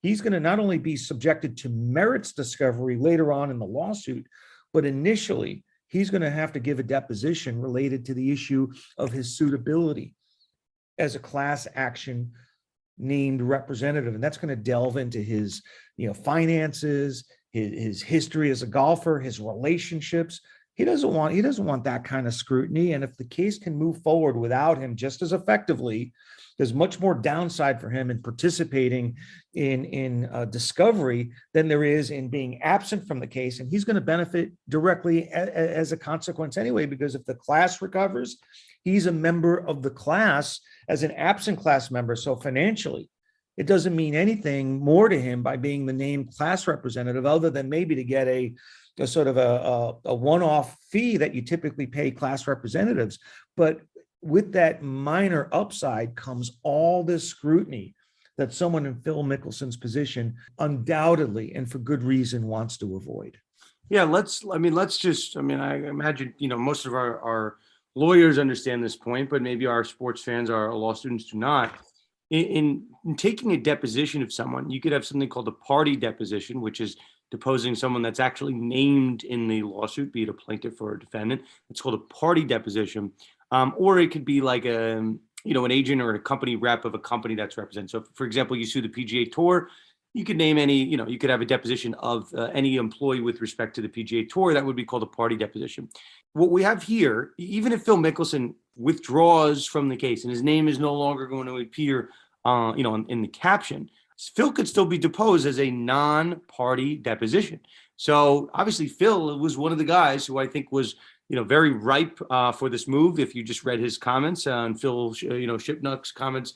he's going to not only be subjected to merits discovery later on in the lawsuit, but initially he's going to have to give a deposition related to the issue of his suitability as a class action named representative. And that's going to delve into his, finances, his history as a golfer, his relationships. He doesn't want that kind of scrutiny. And if the case can move forward without him just as effectively, there's much more downside for him in participating in discovery than there is in being absent from the case. And he's going to benefit directly as a consequence anyway, because if the class recovers, he's a member of the class as an absent class member. So financially, it doesn't mean anything more to him by being the named class representative, other than maybe to get a sort of a one-off fee that you typically pay class representatives. But with that minor upside comes all this scrutiny that someone in Phil Mickelson's position undoubtedly, and for good reason, wants to avoid. Yeah, I imagine, most of our lawyers understand this point, but maybe our sports fans, our law students do not. In taking a deposition of someone, you could have something called a party deposition, which is deposing someone that's actually named in the lawsuit, be it a plaintiff or a defendant. It's called a party deposition. Or it could be like an agent or a company rep of a company that's represented. So for example, you sue the PGA Tour, you could name any, you could have a deposition of any employee with respect to the PGA Tour. That would be called a party deposition. What we have here, even if Phil Mickelson withdraws from the case and his name is no longer going to appear, in the caption, Phil could still be deposed as a non-party deposition. So obviously Phil was one of the guys who I think was, very ripe for this move. If you just read his comments and Phil, Shipnuck's comments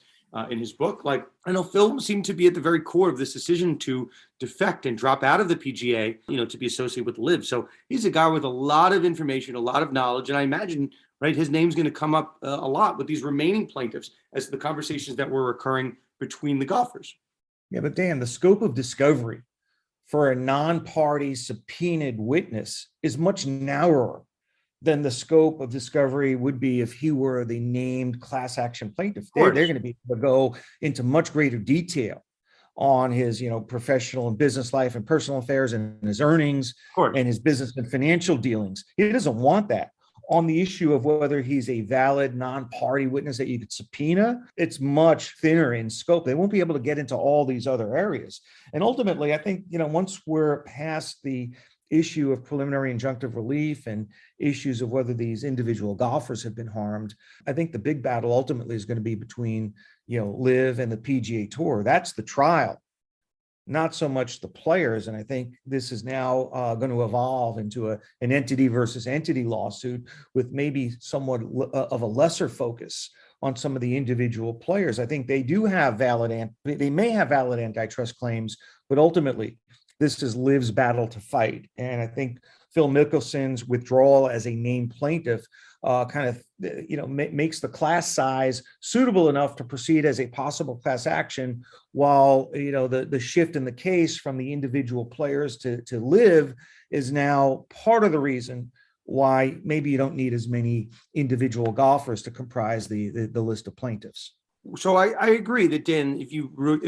in his book, I know Phil seemed to be at the very core of this decision to defect and drop out of the PGA, to be associated with LIV. So he's a guy with a lot of information, a lot of knowledge. And I imagine, right, his name's going to come up a lot with these remaining plaintiffs as the conversations that were occurring between the golfers. Yeah, but Dan, the scope of discovery for a non-party subpoenaed witness is much narrower than the scope of discovery would be if he were the named class action plaintiff. They're going to be able to go into much greater detail on his, professional and business life and personal affairs and his earnings and his business and financial dealings. He doesn't want that. On the issue of whether he's a valid non-party witness that you could subpoena, it's much thinner in scope. They won't be able to get into all these other areas. And ultimately, I think, once we're past the issue of preliminary injunctive relief and issues of whether these individual golfers have been harmed, I think the big battle ultimately is going to be between, LIV and the PGA Tour. That's the trial, not so much the players. And I think this is now going to evolve into an entity versus entity lawsuit with maybe somewhat of a lesser focus on some of the individual players. I think they may have valid antitrust claims, but ultimately this is LIV's battle to fight. And I think Phil Mickelson's withdrawal as a named plaintiff makes the class size suitable enough to proceed as a possible class action, while the shift in the case from the individual players to LIV is now part of the reason why maybe you don't need as many individual golfers to comprise the list of plaintiffs. So I agree that, Dan, if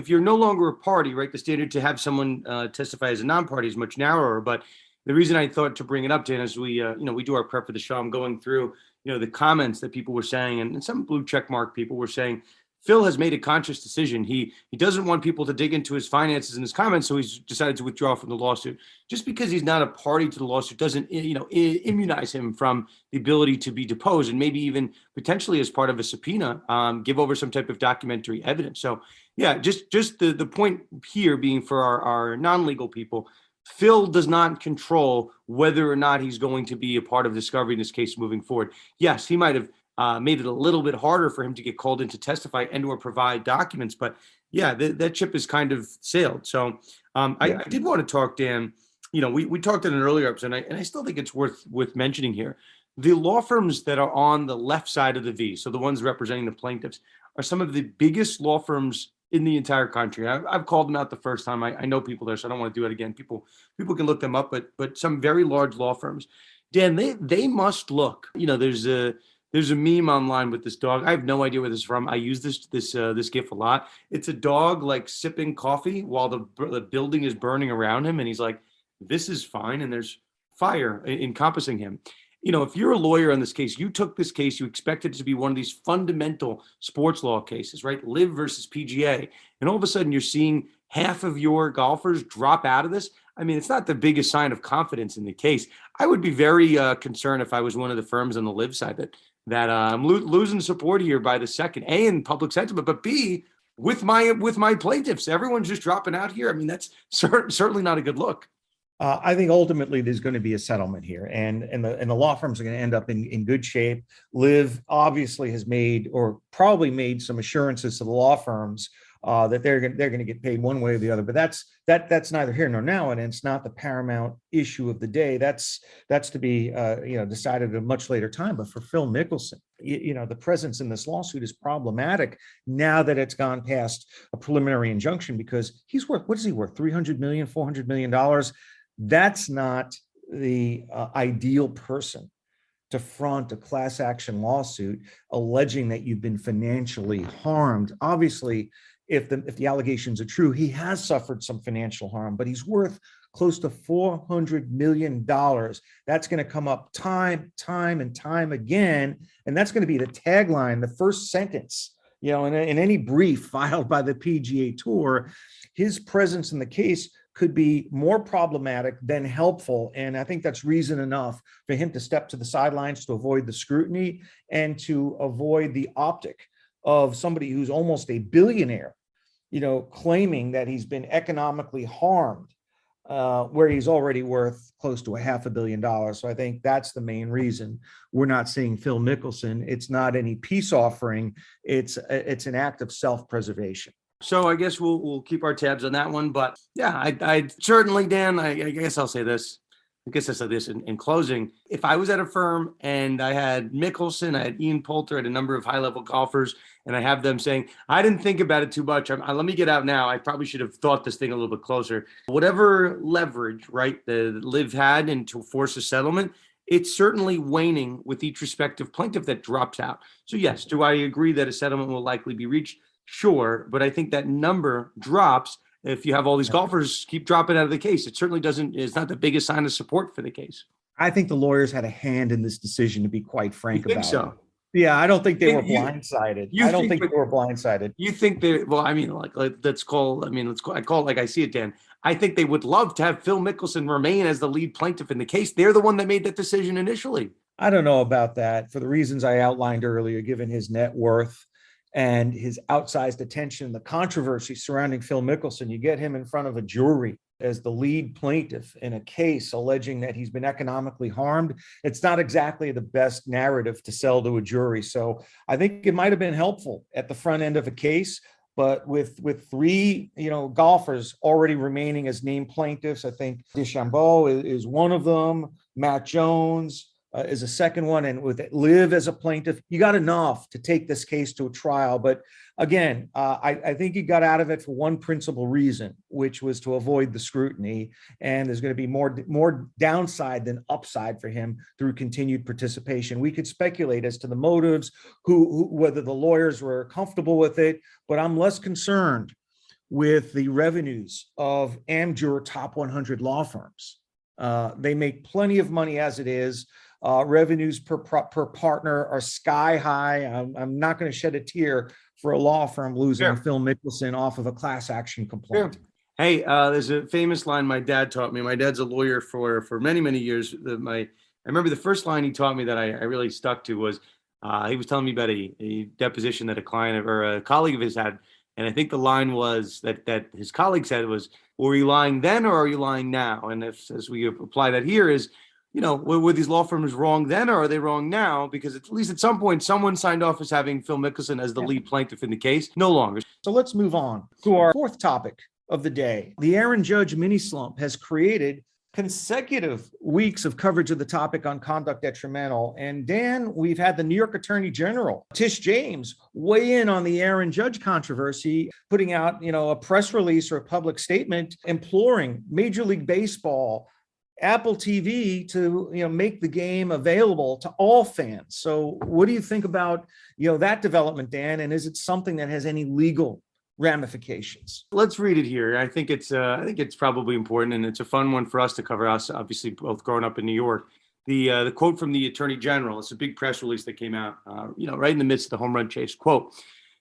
you're no longer a party, right, the standard to have someone testify as a non-party is much narrower. But the reason I thought to bring it up, Dan, is we do our prep for the show. I'm going through the comments that people were saying, and some blue check mark people were saying Phil has made a conscious decision. He doesn't want people to dig into his finances and his comments, so he's decided to withdraw from the lawsuit. Just because he's not a party to the lawsuit doesn't immunize him from the ability to be deposed, and maybe even potentially as part of a subpoena, give over some type of documentary evidence. So yeah, just the point here being for our non-legal people, Phil does not control whether or not he's going to be a part of discovery in this case moving forward. Yes, he might have made it a little bit harder for him to get called in to testify and or provide documents. But yeah, that ship is kind of sailed. So I did want to talk, Dan. We talked in an earlier episode, and I still think it's worth mentioning here. The law firms that are on the left side of the V, so the ones representing the plaintiffs, are some of the biggest law firms in the entire country. I've called them out the first time. I know people there, so I don't want to do it again. People can look them up, but some very large law firms. Dan, they must look. There's a meme online with this dog. I have no idea where this is from. I use this GIF a lot. It's a dog like sipping coffee while the building is burning around him, and he's like, "This is fine," and there's fire encompassing him. If you're a lawyer on this case, you took this case, you expected it to be one of these fundamental sports law cases, right? LIV versus PGA, and all of a sudden you're seeing half of your golfers drop out of this. I mean, it's not the biggest sign of confidence in the case. I would be very concerned if I was one of the firms on the LIV side that I'm losing support here by the second, A, in public sentiment, but B, with my plaintiffs. Everyone's just dropping out here. I mean, that's certainly not a good look. I think ultimately there's going to be a settlement here, and the law firms are going to end up in good shape. LIV obviously has made, or probably made, some assurances to the law firms that they're going to get paid one way or the other. But that's neither here nor now, and it's not the paramount issue of the day. That's to be decided at a much later time. But for Phil Mickelson, the presence in this lawsuit is problematic now that it's gone past a preliminary injunction, because he's worth, what is he worth? $300 million, $400 million. That's not the ideal person to front a class action lawsuit alleging that you've been financially harmed. Obviously, if the allegations are true, he has suffered some financial harm, but he's worth close to $400 million. That's going to come up time and time again. And that's going to be the tagline, the first sentence, in any brief filed by the PGA Tour. His presence in the case could be more problematic than helpful. And I think that's reason enough for him to step to the sidelines to avoid the scrutiny and to avoid the optic of somebody who's almost a billionaire, claiming that he's been economically harmed, where he's already worth close to $500 million. So I think that's the main reason we're not seeing Phil Mickelson. It's not any peace offering. It's an act of self-preservation. So I guess we'll keep our tabs on that one. But yeah, I certainly, Dan, I guess I'll say this. I guess I said this in closing. If I was at a firm and I had Mickelson, I had Ian Poulter, I had a number of high-level golfers, and I have them saying, I didn't think about it too much. Let me get out now. I probably should have thought this thing a little bit closer. Whatever leverage, right, the LIV had and to force a settlement, it's certainly waning with each respective plaintiff that drops out. So yes, do I agree that a settlement will likely be reached? Sure, but I think that number drops if you have all these golfers keep dropping out of the case. It certainly doesn't. It's not the biggest sign of support for the case. I think the lawyers had a hand in this decision, to be quite frank about it. You think so? Yeah, I don't think they were blindsided. I don't think they were blindsided. You think they? Well, I mean, let's call. I call it like I see it, Dan. I think they would love to have Phil Mickelson remain as the lead plaintiff in the case. They're the one that made that decision initially. I don't know about that, for the reasons I outlined earlier, given his net worth and his outsized attention, the controversy surrounding Phil Mickelson. You get him in front of a jury as the lead plaintiff in a case alleging that he's been economically harmed. It's not exactly the best narrative to sell to a jury. So I think it might have been helpful at the front end of a case, but with three, golfers already remaining as named plaintiffs, I think DeChambeau is one of them, Matt Jones, is a second one. And with LIV as a plaintiff, you got enough to take this case to a trial. But again, I think he got out of it for one principal reason, which was to avoid the scrutiny. And there's going to be more downside than upside for him through continued participation. We could speculate as to the motives, whether the lawyers were comfortable with it, but I'm less concerned with the revenues of AmJur top 100 law firms. They make plenty of money as it is. Revenues per partner are sky high. I'm not going to shed a tear for a law firm losing Phil Mickelson off of a class action complaint. Hey, there's a famous line my dad taught me. My dad's a lawyer for many, many years. I remember the first line he taught me that I really stuck to was he was telling me about a deposition that a client or a colleague of his had. And I think the line was that his colleague said was, were you lying then or are you lying now? And if, as we apply that here is, were these law firms wrong then or are they wrong now? Because at least at some point, someone signed off as having Phil Mickelson as the lead plaintiff in the case. No longer. So let's move on to our fourth topic of the day. The Aaron Judge mini slump has created consecutive weeks of coverage of the topic on Conduct Detrimental. And Dan, we've had the New York Attorney General, Letitia James, weigh in on the Aaron Judge controversy, putting out, a press release or a public statement imploring Major League Baseball, Apple TV to, make the game available to all fans. So what do you think about, that development, Dan? And is it something that has any legal ramifications? Let's read it here. I think it's probably important, and it's a fun one for us to cover. Us, obviously, both growing up in New York. The quote from the Attorney General. It's a big press release that came out, right in the midst of the home run chase. Quote: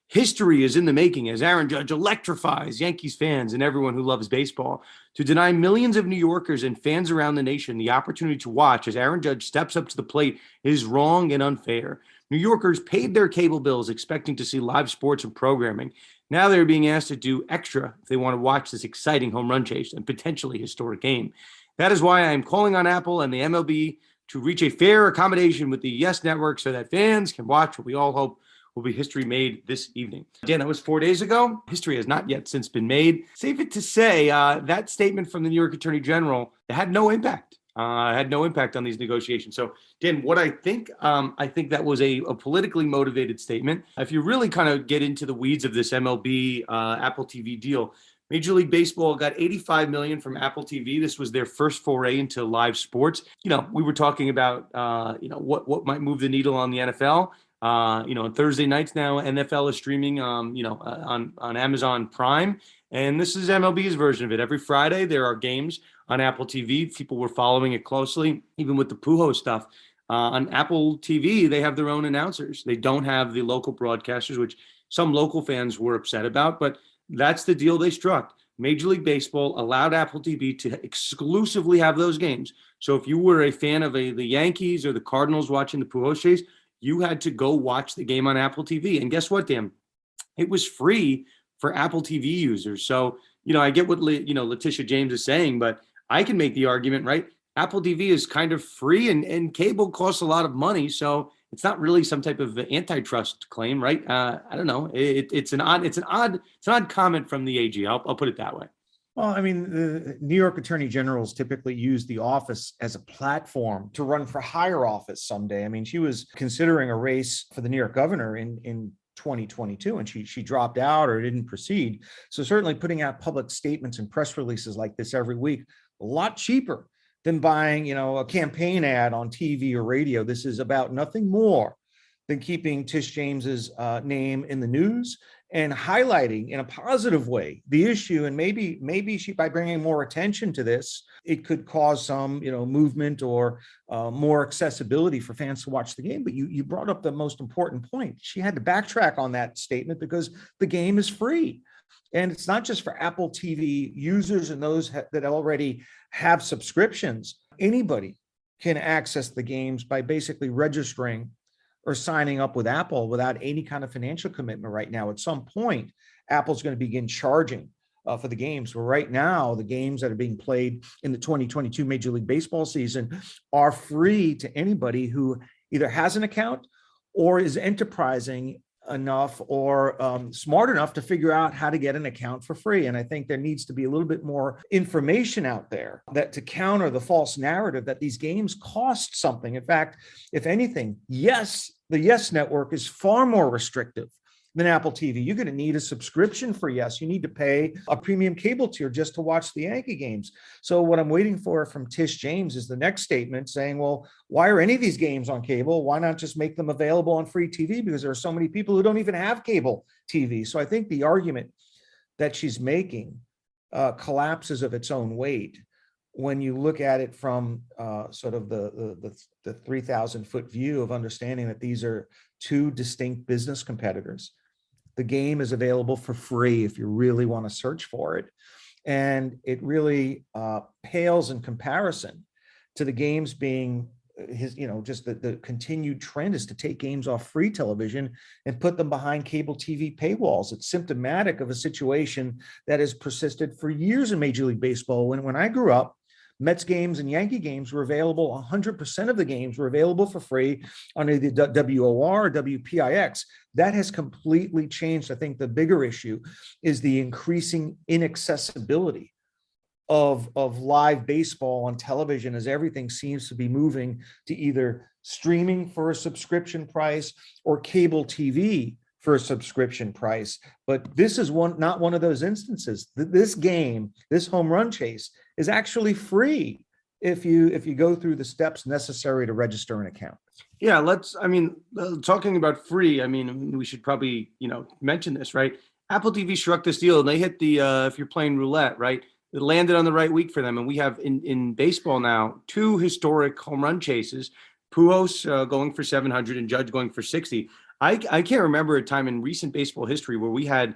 "History is in the making as Aaron Judge electrifies Yankees fans and everyone who loves baseball to deny millions of New Yorkers and fans around the nation the opportunity to watch as Aaron Judge steps up to the plate is wrong and unfair. New Yorkers paid their cable bills expecting to see live sports and programming. Now they're being asked to do extra if they want to watch this exciting home run chase and potentially historic game. That is why I am calling on Apple and the MLB to reach a fair accommodation with the Yes Network so that fans can watch what we all hope will be history made this evening." Again, that was 4 days ago. History has not yet since been made. Safe it to say that statement from the New York Attorney General had no impact. Had no impact on these negotiations. So, Dan, what I think that was a politically motivated statement. If you really kind of get into the weeds of this MLB Apple TV deal, Major League Baseball got $85 million from Apple TV. This was their first foray into live sports. We were talking about what might move the needle on the NFL. On Thursday nights now, NFL is streaming, on Amazon Prime. And this is MLB's version of it. Every Friday, there are games on Apple TV. People were following it closely, even with the Pujols stuff. On Apple TV, they have their own announcers. They don't have the local broadcasters, which some local fans were upset about. But that's the deal they struck. Major League Baseball allowed Apple TV to exclusively have those games. So if you were a fan of the Yankees or the Cardinals watching the Pujols chase, you had to go watch the game on Apple TV. And guess what, Dan? It was free for Apple TV users. So, I get what, Letitia James is saying, but I can make the argument, right? Apple TV is kind of free and cable costs a lot of money. So it's not really some type of antitrust claim, right? I don't know. It's an odd comment from the AG. I'll put it that way. Well, I mean, the New York Attorney Generals typically use the office as a platform to run for higher office someday. I mean, she was considering a race for the New York governor in 2022, and she dropped out or didn't proceed. So certainly putting out public statements and press releases like this every week, a lot cheaper than buying, a campaign ad on TV or radio. This is about nothing more than keeping Tish James's name in the news and highlighting in a positive way the issue. And maybe she, by bringing more attention to this, it could cause some, movement or more accessibility for fans to watch the game. But you brought up the most important point. She had to backtrack on that statement because the game is free. And it's not just for Apple TV users and those that already have subscriptions. Anybody can access the games by basically registering or signing up with Apple without any kind of financial commitment right now. At some point, Apple's going to begin charging for the games. Where right now, the games that are being played in the 2022 Major League Baseball season are free to anybody who either has an account or is enterprising enough or smart enough to figure out how to get an account for free. And I think there needs to be a little bit more information out there that to counter the false narrative that these games cost something. In fact, if anything, yes, the Yes Network is far more restrictive than Apple TV. You're going to need a subscription for Yes. You need to pay a premium cable tier just to watch the Yankee games. So what I'm waiting for from Tish James is the next statement saying, well, why are any of these games on cable? Why not just make them available on free TV? Because there are so many people who don't even have cable TV. So I think the argument that she's making collapses of its own weight when you look at it from sort of the 3,000-foot view of understanding that these are two distinct business competitors. The game is available for free if you really want to search for it. And it really pales in comparison to the games being just the continued trend is to take games off free television and put them behind cable TV paywalls. It's symptomatic of a situation that has persisted for years in Major League Baseball. When I grew up, Mets games and Yankee games were available. 100% of the games were available for free on either WOR or WPIX. That has completely changed. I think the bigger issue is the increasing inaccessibility of live baseball on television, as everything seems to be moving to either streaming for a subscription price or cable TV for a subscription price. But this is not one of those instances. This game, this home run chase, is actually free if you go through the steps necessary to register an account. Yeah, talking about free, we should probably, mention this, right? Apple TV struck this deal and they hit the, if you're playing roulette, right? It landed on the right week for them. And we have in baseball now, two historic home run chases, Pujols going for 700 and Judge going for 60. I can't remember a time in recent baseball history where we had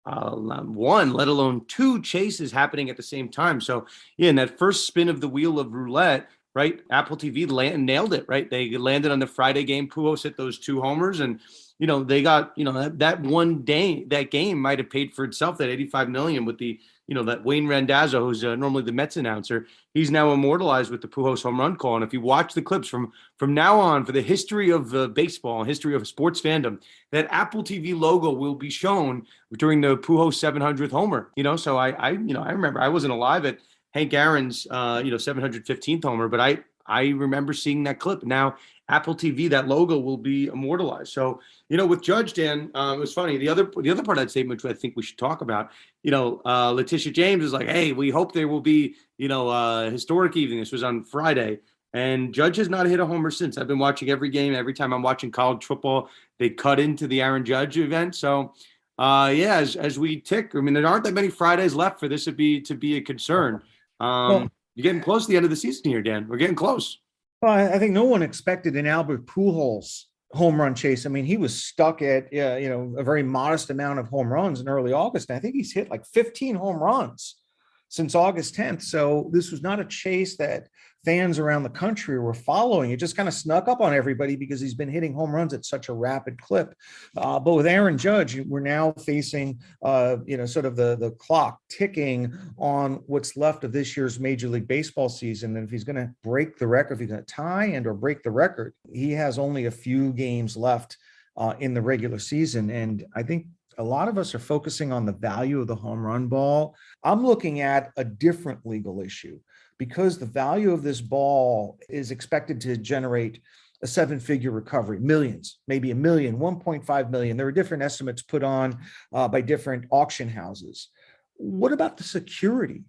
one, let alone two chases happening at the same time. So yeah, in that first spin of the wheel of roulette, right? Apple TV nailed it, right? They landed on the Friday game. Pujols hit those two homers, and they got that one day, that game might have paid for itself. That $85 million with the that Wayne Randazzo, who's normally the Mets announcer, he's now immortalized with the Pujols home run call. And if you watch the clips from now on for the history of baseball and history of sports fandom, that Apple TV logo will be shown during the Pujols 700th homer. So I remember I wasn't alive at Hank Aaron's 715th homer, but I remember seeing that clip. Now Apple TV, that logo will be immortalized. So, with Judge, Dan, it was funny. The other part of that statement, which I think we should talk about, Letitia James is like, hey, we hope there will be, a historic evening. This was on Friday. And Judge has not hit a homer since. I've been watching every game. Every time I'm watching college football, they cut into the Aaron Judge event. So, as we tick, there aren't that many Fridays left for this to be a concern. You're getting close to the end of the season here, Dan. We're getting close. Well, I think no one expected an Albert Pujols home run chase. He was stuck at a very modest amount of home runs in early August. And I think he's hit like 15 home runs since August 10th. So this was not a chase that fans around the country were following. It just kind of snuck up on everybody because he's been hitting home runs at such a rapid clip. But with Aaron Judge, we're now facing, sort of the clock ticking on what's left of this year's Major League Baseball season. And if he's going to break the record, if he's going to tie and or break the record, he has only a few games left in the regular season. And I think a lot of us are focusing on the value of the home run ball. I'm looking at a different legal issue, because the value of this ball is expected to generate a seven-figure recovery, millions, maybe $1 million, 1.5 million. There are different estimates put on by different auction houses. What about the security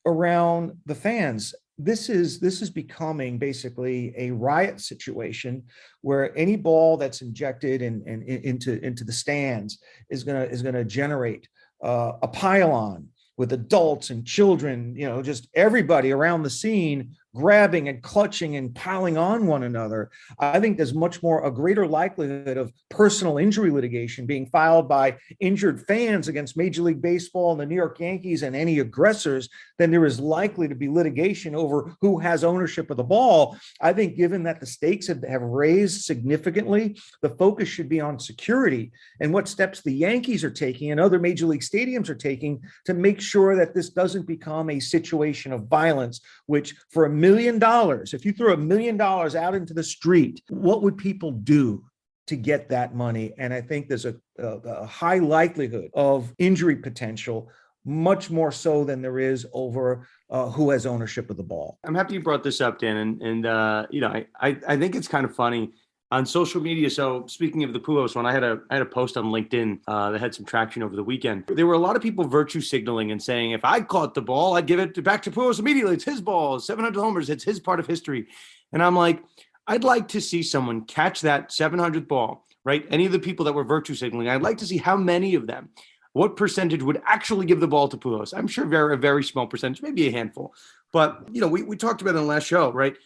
around the fans? This is becoming basically a riot situation where any ball that's injected into the stands is gonna generate a pylon with adults and children, just everybody around the scene grabbing and clutching and piling on one another. I think there's a greater likelihood of personal injury litigation being filed by injured fans against Major League Baseball and the New York Yankees and any aggressors than there is likely to be litigation over who has ownership of the ball. I think given that the stakes have raised significantly, the focus should be on security and what steps the Yankees are taking and other Major League stadiums are taking to make sure that this doesn't become a situation of violence, which for $1 million, if you throw $1 million out into the street, what would people do to get that money. And I think there's a high likelihood of injury potential, much more so than there is over who has ownership of the ball. I'm happy you brought this up, Dan. And I think it's kind of funny on social media. So speaking of the Pujols one, I had a post on LinkedIn that had some traction over the weekend. There were a lot of people virtue signaling and saying, if I caught the ball, I'd give it back to Pujols immediately. It's his ball, 700 homers. It's his part of history. And I'm like, I'd like to see someone catch that 700th ball, right? Any of the people that were virtue signaling, I'd like to see how many of them, what percentage would actually give the ball to Pujols. I'm sure a very small percentage, maybe a handful. But, we talked about it in the last show, right?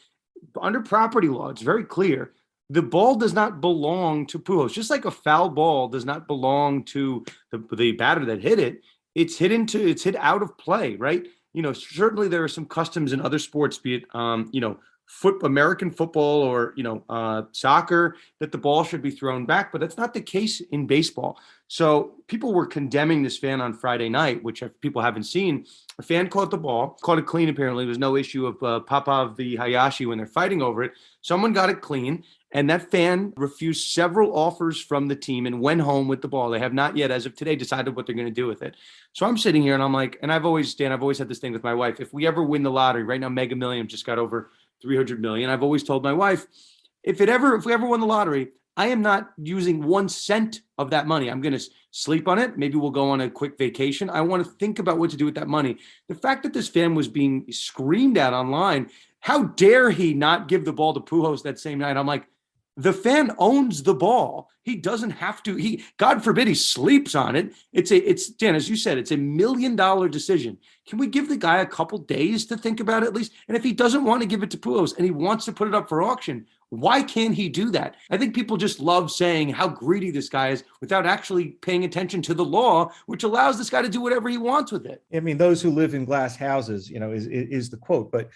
Under property law, it's very clear. The ball does not belong to Pujols. Just like a foul ball does not belong to the batter that hit it. It's hit out of play, right? Certainly there are some customs in other sports, be it, American football or, soccer, that the ball should be thrown back, but that's not the case in baseball. So people were condemning this fan on Friday night, which if people haven't seen. A fan caught the ball, caught it clean. Apparently, there was no issue of Popov v. Hayashi when they're fighting over it. Someone got it clean, and that fan refused several offers from the team and went home with the ball. They have not yet, as of today, decided what they're going to do with it. So I'm sitting here and I'm like, and I've always had this thing with my wife. If we ever win the lottery, right now, Mega Millions just got over 300 million. I've always told my wife, if we ever won the lottery, I am not using 1 cent of that money. I'm going to sleep on it. Maybe we'll go on a quick vacation. I want to think about what to do with that money. The fact that this fan was being screamed at online, how dare he not give the ball to Pujols that same night? I'm like, the fan owns the ball. He doesn't have to. God forbid, he sleeps on it. It's Dan, as you said, it's $1 million decision. Can we give the guy a couple days to think about it at least? And if he doesn't want to give it to Pujols and he wants to put it up for auction, why can't he do that? I think people just love saying how greedy this guy is without actually paying attention to the law, which allows this guy to do whatever he wants with it. I mean, those who live in glass houses, is the quote. But,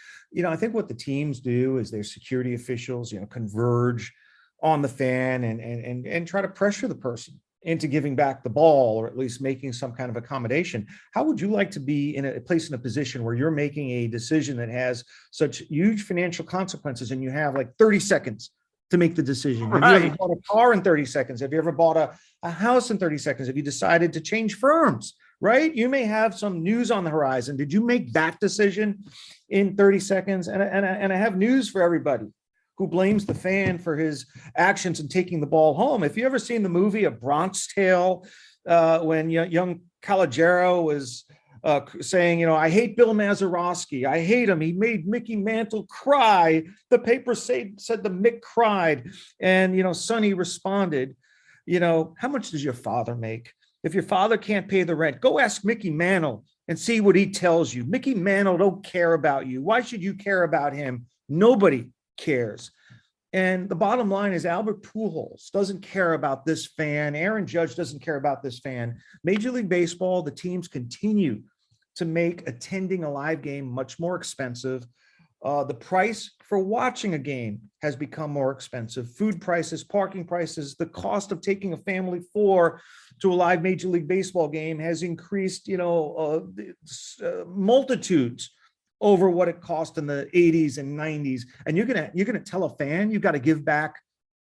I think what the teams do is their security officials, converge on the fan and try to pressure the person into giving back the ball, or at least making some kind of accommodation. How would you like to be in a position where you're making a decision that has such huge financial consequences and you have like 30 seconds to make the decision? Right. Have you ever bought a car in 30 seconds? Have you ever bought a house in 30 seconds? Have you decided to change firms? Right? You may have some news on the horizon. Did you make that decision in 30 seconds? And I have news for everybody who blames the fan for his actions in taking the ball home. If you ever seen the movie A Bronx Tale, when young Calogero was saying, I hate Bill Mazeroski. I hate him. He made Mickey Mantle cry. The paper said the Mick cried. And, Sonny responded, how much does your father make? If your father can't pay the rent, go ask Mickey Mantle and see what he tells you. Mickey Mantle don't care about you. Why should you care about him? Nobody cares. And the bottom line is Albert Pujols doesn't care about this fan. Aaron Judge doesn't care about this fan. Major League Baseball, the teams continue to make attending a live game much more expensive. The price for watching a game has become more expensive. Food prices, parking prices, the cost of taking a family to a live Major League Baseball game has increased, multitudes over what it cost in the 80s and 90s. And you're gonna tell a fan you've got to give back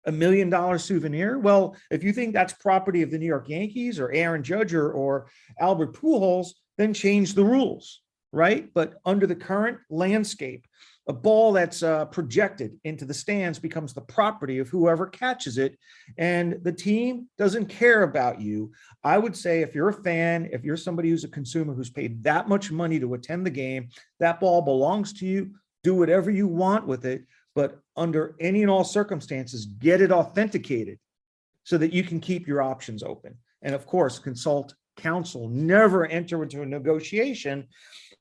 $1 million souvenir? Well, if you think that's property of the New York Yankees or Aaron Judge or Albert Pujols, then change the rules, right? But under the current landscape, a ball that's projected into the stands becomes the property of whoever catches it, and the team doesn't care about you. I would say if you're a fan, if you're somebody who's a consumer who's paid that much money to attend the game, that ball belongs to you. Do whatever you want with it, but under any and all circumstances, get it authenticated so that you can keep your options open. And of course, consult counsel. Never enter into a negotiation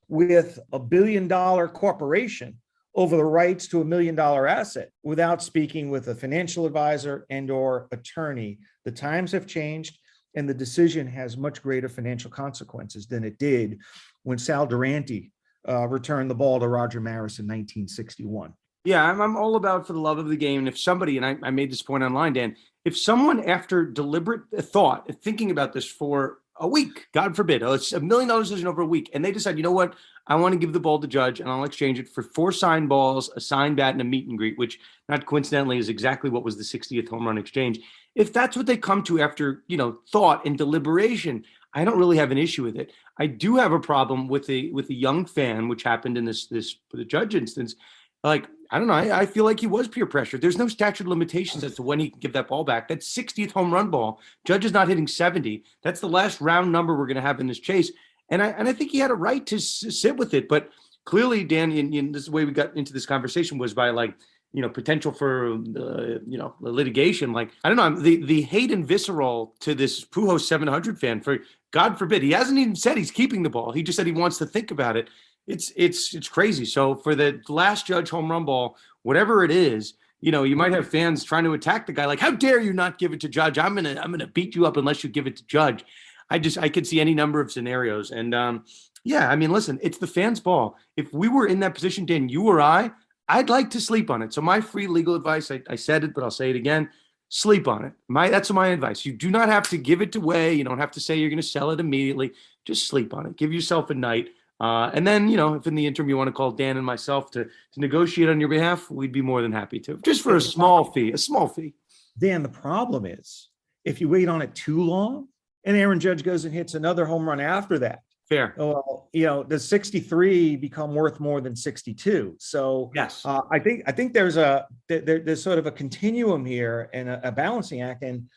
with $1 billion corporation over the rights to $1 million asset without speaking with a financial advisor and or attorney. The times have changed, and the decision has much greater financial consequences than it did when Sal Durante returned the ball to Roger Maris in 1961. Yeah, I'm all about for the love of the game. And if somebody, and I made this point online, Dan, if someone after deliberate thought, thinking about this for a week, God forbid, it's $1 million decision over a week. And they decide, you know what? I want to give the ball to Judge and I'll exchange it for 4 signed balls, a signed bat, and a meet and greet, which not coincidentally is exactly what was the 60th home run exchange. If that's what they come to after, thought and deliberation, I don't really have an issue with it. I do have a problem with a young fan, which happened in this the Judge instance. Like, I don't know. I feel like he was peer pressure. There's no statute of limitations as to when he can give that ball back. That 60th home run ball. Judge is not hitting 70. That's the last round number we're going to have in this chase. And I think he had a right to sit with it. But clearly, Dan, in this way we got into this conversation was by potential for litigation. Like, I don't know, the hate and visceral to this Pujols 700 fan, for God forbid, he hasn't even said he's keeping the ball. He just said he wants to think about it. It's crazy. So for the last Judge home run ball, whatever it is, you might have fans trying to attack the guy. Like, how dare you not give it to Judge? I'm gonna beat you up unless you give it to Judge. I could see any number of scenarios. And listen, it's the fans' ball. If we were in that position, Dan, you or I'd like to sleep on it. So my free legal advice, I said it, but I'll say it again. Sleep on it. That's my advice. You do not have to give it away. You don't have to say you're going to sell it immediately. Just sleep on it. Give yourself a night. And then, if in the interim you want to call Dan and myself to negotiate on your behalf, we'd be more than happy to. Just for a small fee. Dan, the problem is if you wait on it too long and Aaron Judge goes and hits another home run after that, fair. Well, does 63 become worth more than 62? So yes, I think there's sort of a continuum here and a balancing act. And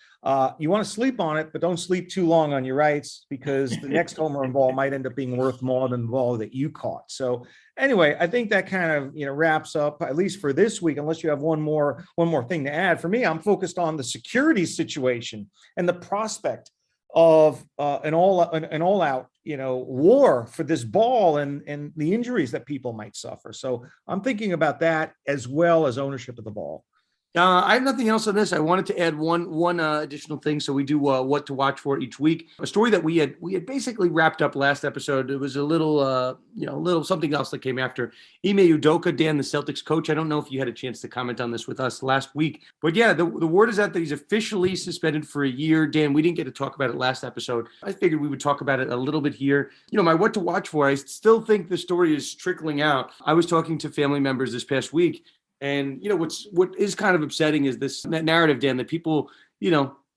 you want to sleep on it, but don't sleep too long on your rights, because the next home run ball might end up being worth more than the ball that you caught. So anyway, I think that kind of wraps up, at least for this week, unless you have one more thing to add. For me, I'm focused on the security situation and the prospect of an all-out war for this ball and the injuries that people might suffer. So I'm thinking about that as well as ownership of the ball. I have nothing else on this. I wanted to add one additional thing. So we do what to watch for each week. A story that we had basically wrapped up last episode. It was a little something else that came after. Ime Udoka, Dan, the Celtics coach. I don't know if you had a chance to comment on this with us last week, but yeah, the word is out that he's officially suspended for a year. Dan, we didn't get to talk about it last episode. I figured we would talk about it a little bit here. My what to watch for. I still think the story is trickling out. I was talking to family members this past week. And, what is kind of upsetting is this narrative, Dan, that people,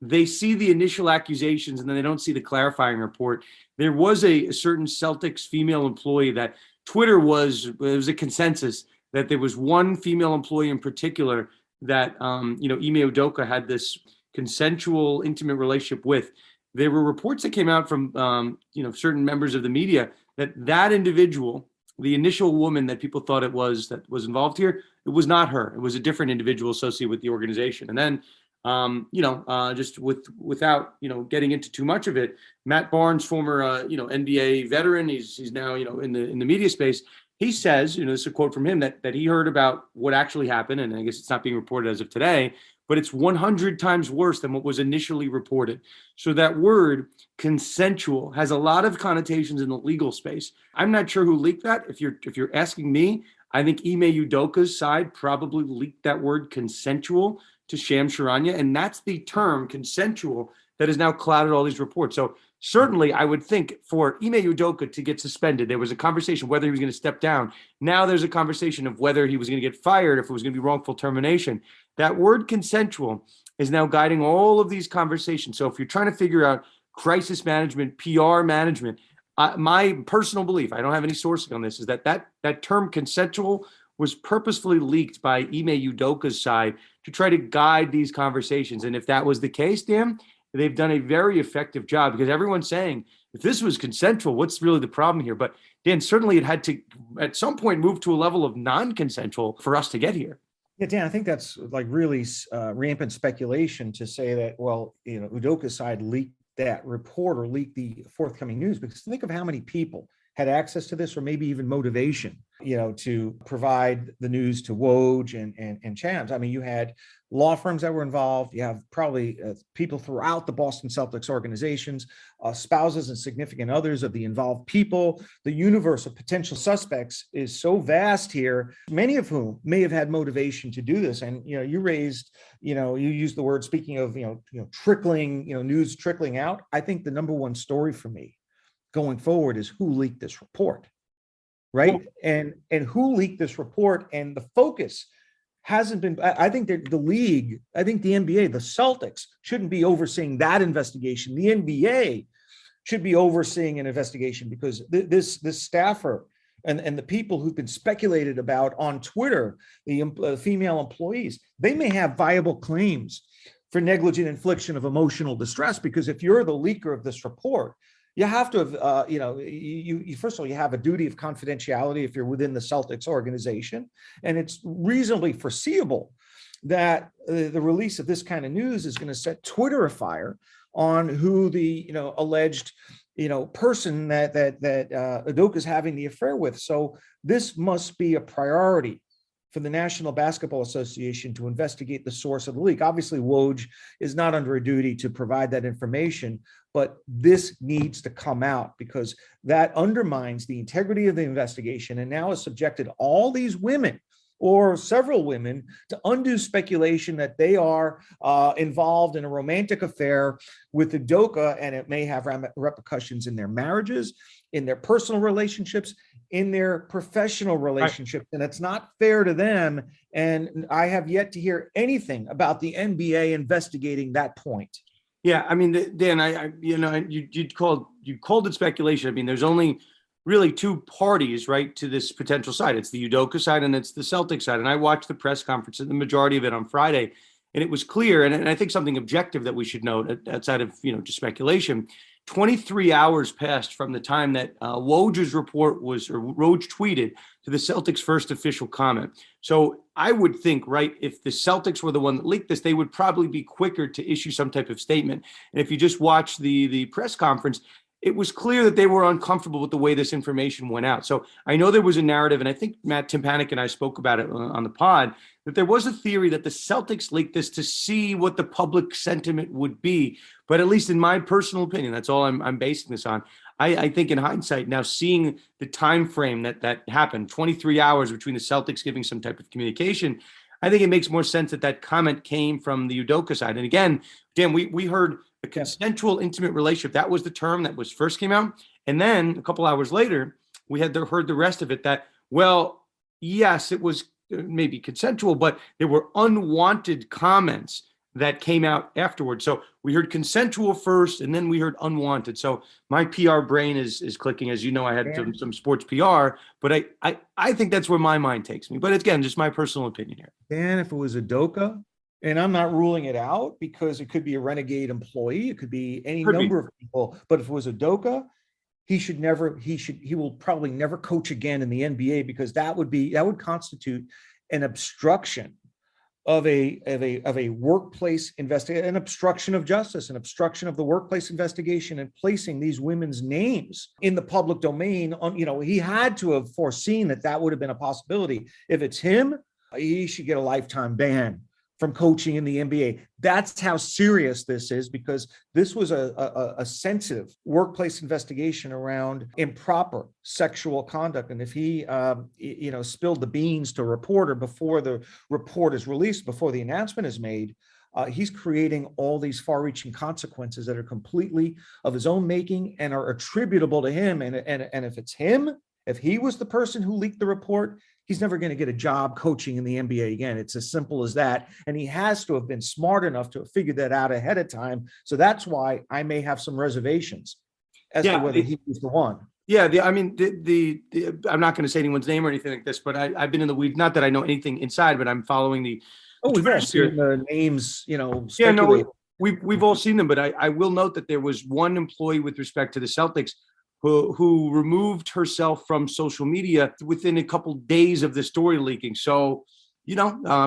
they see the initial accusations and then they don't see the clarifying report. There was a certain Celtics female employee that Twitter was a consensus that there was one female employee in particular that, Ime Udoka had this consensual, intimate relationship with. There were reports that came out from, certain members of the media that individual, the initial woman that people thought it was that was involved here, it was not her. It was a different individual associated with the organization. And then, just without getting into too much of it, Matt Barnes, former NBA veteran, he's now in the media space. He says, this is a quote from him that he heard about what actually happened, and I guess it's not being reported as of today, but it's 100 times worse than what was initially reported. So that word consensual has a lot of connotations in the legal space. I'm not sure who leaked that. If you're asking me, I think Ime Udoka's side probably leaked that word consensual to Shams Charania, and that's the term consensual that has now clouded all these reports. So certainly I would think for Ime Udoka to get suspended, there was a conversation whether he was going to step down. Now there's a conversation of whether he was going to get fired, if it was going to be wrongful termination. That word consensual is now guiding all of these conversations. So if you're trying to figure out crisis management, PR management, my personal belief, I don't have any sourcing on this, is that term consensual was purposefully leaked by Ime Udoka's side to try to guide these conversations. And if that was the case, Dan, they've done a very effective job, because everyone's saying, if this was consensual, what's really the problem here? But Dan, certainly it had to, at some point, move to a level of non-consensual for us to get here. Yeah, Dan, I think that's like really rampant speculation to say that, well, Udoka's side leaked that report or leaked the forthcoming news, because think of how many people had access to this, or maybe even motivation, to provide the news to Woj and Chams. I mean, you had law firms that were involved. You have probably people throughout the Boston Celtics organizations, spouses and significant others of the involved people. The universe of potential suspects is so vast here, many of whom may have had motivation to do this. And, you used the word, speaking of, trickling, news trickling out. I think the number one story for me going forward is who leaked this report, right? And who leaked this report, and the focus hasn't been. I think that the league, I think the NBA, the Celtics shouldn't be overseeing that investigation. The NBA should be overseeing an investigation, because this staffer and the people who've been speculated about on Twitter, the female employees, they may have viable claims for negligent infliction of emotional distress, because if you're the leaker of this report, you have to have, you first of all, you have a duty of confidentiality if you're within the Celtics organization. And it's reasonably foreseeable that the release of this kind of news is going to set Twitter afire on who the, alleged, person that Udoka is having the affair with. So this must be a priority for the National Basketball Association to investigate the source of the leak. Obviously, Woj is not under a duty to provide that information, but this needs to come out, because that undermines the integrity of the investigation, and now has subjected all these women, or several women, to undue speculation that they are involved in a romantic affair with Udoka, and it may have repercussions in their marriages, in their personal relationships, in their professional relationships. Right. And it's not fair to them. And I have yet to hear anything about the NBA investigating that point. Yeah, I mean, Dan, you called it speculation. I mean, there's only really two parties, right, to this potential side. It's the Udoka side and it's the Celtics side. And I watched the press conference, and the majority of it on Friday, and it was clear. And I think something objective that we should note, outside of just speculation, 23 hours passed from the time that Woj's report was, or Woj tweeted, to the Celtics' first official comment. So I would think, right, if the Celtics were the one that leaked this, they would probably be quicker to issue some type of statement. And if you just watch the press conference, it was clear that they were uncomfortable with the way this information went out. So I know there was a narrative, and I think Matt Timpanek and I spoke about it on the pod, that there was a theory that the Celtics leaked this to see what the public sentiment would be. But at least in my personal opinion, that's all I'm basing this on. I think in hindsight, now seeing the time frame that happened, 23 hours between the Celtics giving some type of communication, I think it makes more sense that comment came from the Udoka side. And again, Dan, we heard a consensual intimate relationship. That was the term that was first came out. And then a couple hours later, we had heard the rest of it, that, well, yes, it was maybe consensual, but there were unwanted comments that came out afterwards. So we heard consensual first, and then we heard unwanted. So my PR brain is clicking. As you know, I had some sports PR, but I think that's where my mind takes me. But again, just my personal opinion here. Dan, if it was Udoka, and I'm not ruling it out, because it could be a renegade employee, it could be any number of people, but if it was Udoka, he will probably never coach again in the NBA, because that would constitute an obstruction of a workplace investigation, an obstruction of justice, an obstruction of the workplace investigation, and placing these women's names in the public domain. He had to have foreseen that would have been a possibility. If it's him, he should get a lifetime ban from coaching in the NBA. That's how serious this is, because this was a sensitive workplace investigation around improper sexual conduct. And if he, spilled the beans to a reporter before the report is released, before the announcement is made, he's creating all these far-reaching consequences that are completely of his own making and are attributable to him. And if it's him, if he was the person who leaked the report, he's never going to get a job coaching in the NBA again. It's as simple as that. And he has to have been smart enough to have figured that out ahead of time. So that's why I may have some reservations as to whether he was the one. Yeah, I'm not going to say anyone's name or anything like this, but I've been in the weeds. Not that I know anything inside, but I'm following the. Oh, we've all seen the names, Yeah, no, we've all seen them, but I will note that there was one employee with respect to the Celtics who removed herself from social media within a couple days of the story leaking. So,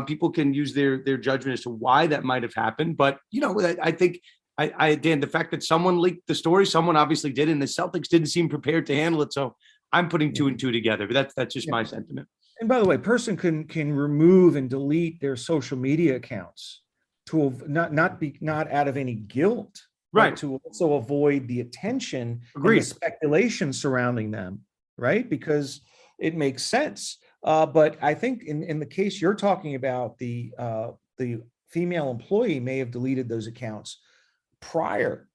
people can use their judgment as to why that might have happened. But, I think, Dan, the fact that someone leaked the story, someone obviously did, and the Celtics didn't seem prepared to handle it. So I'm putting two and two together, but that's just my sentiment. And by the way, person can remove and delete their social media accounts to not out of any guilt, right? To also avoid the attention and Agreed. the speculation surrounding them, right? Because it makes sense. But I think in the case you're talking about, the female employee may have deleted those accounts prior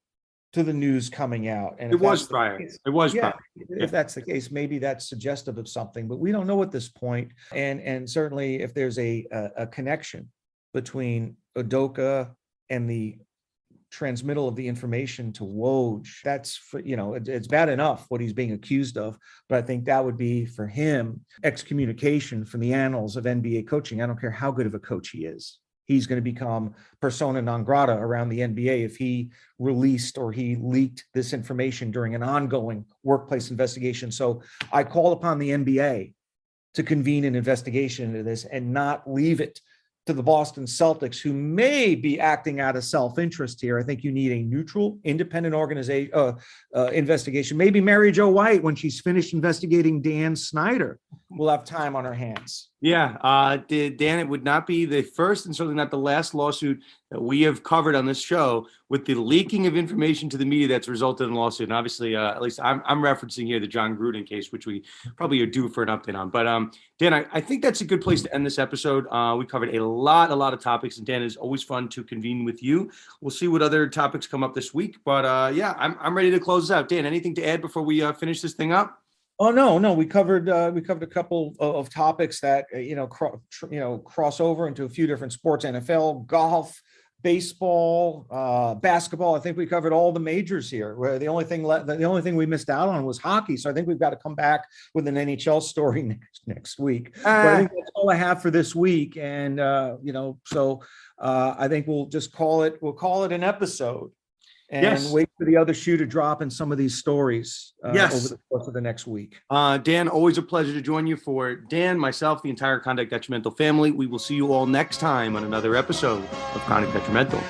to the news coming out. And it was prior. If that's the case, maybe that's suggestive of something, but we don't know at this point. And certainly if there's a connection between Udoka and the transmittal of the information to Woj, that's it's bad enough what he's being accused of, but I think that would be for him excommunication from the annals of NBA coaching. I don't care how good of a coach he is. He's going to become persona non grata around the NBA if he released or he leaked this information during an ongoing workplace investigation. So I call upon the NBA to convene an investigation into this and not leave it to the Boston Celtics, who may be acting out of self-interest here. I think you need a neutral, independent investigation. Maybe Mary Jo White, when she's finished investigating Dan Snyder, will have time on her hands. Yeah, Dan, it would not be the first and certainly not the last lawsuit that we have covered on this show with the leaking of information to the media that's resulted in a lawsuit. And obviously, at least I'm referencing here the John Gruden case, which we probably are due for an update on. But Dan, I think that's a good place to end this episode. We covered a lot of topics, and Dan, it's always fun to convene with you. We'll see what other topics come up this week. But I'm ready to close this out. Dan, anything to add before we finish this thing up? Oh, no, we covered a couple of topics that cross over into a few different sports: NFL, golf, baseball, basketball. I think we covered all the majors here. Where the only thing we missed out on was hockey. So I think we've got to come back with an NHL story next week. But I think that's all I have for this week. And so I think we'll just call it an episode. And wait for the other shoe to drop in some of these stories over the course of the next week. Dan, always a pleasure to join you. For Dan, myself, the entire Conduct Detrimental family, we will see you all next time on another episode of Conduct Detrimental.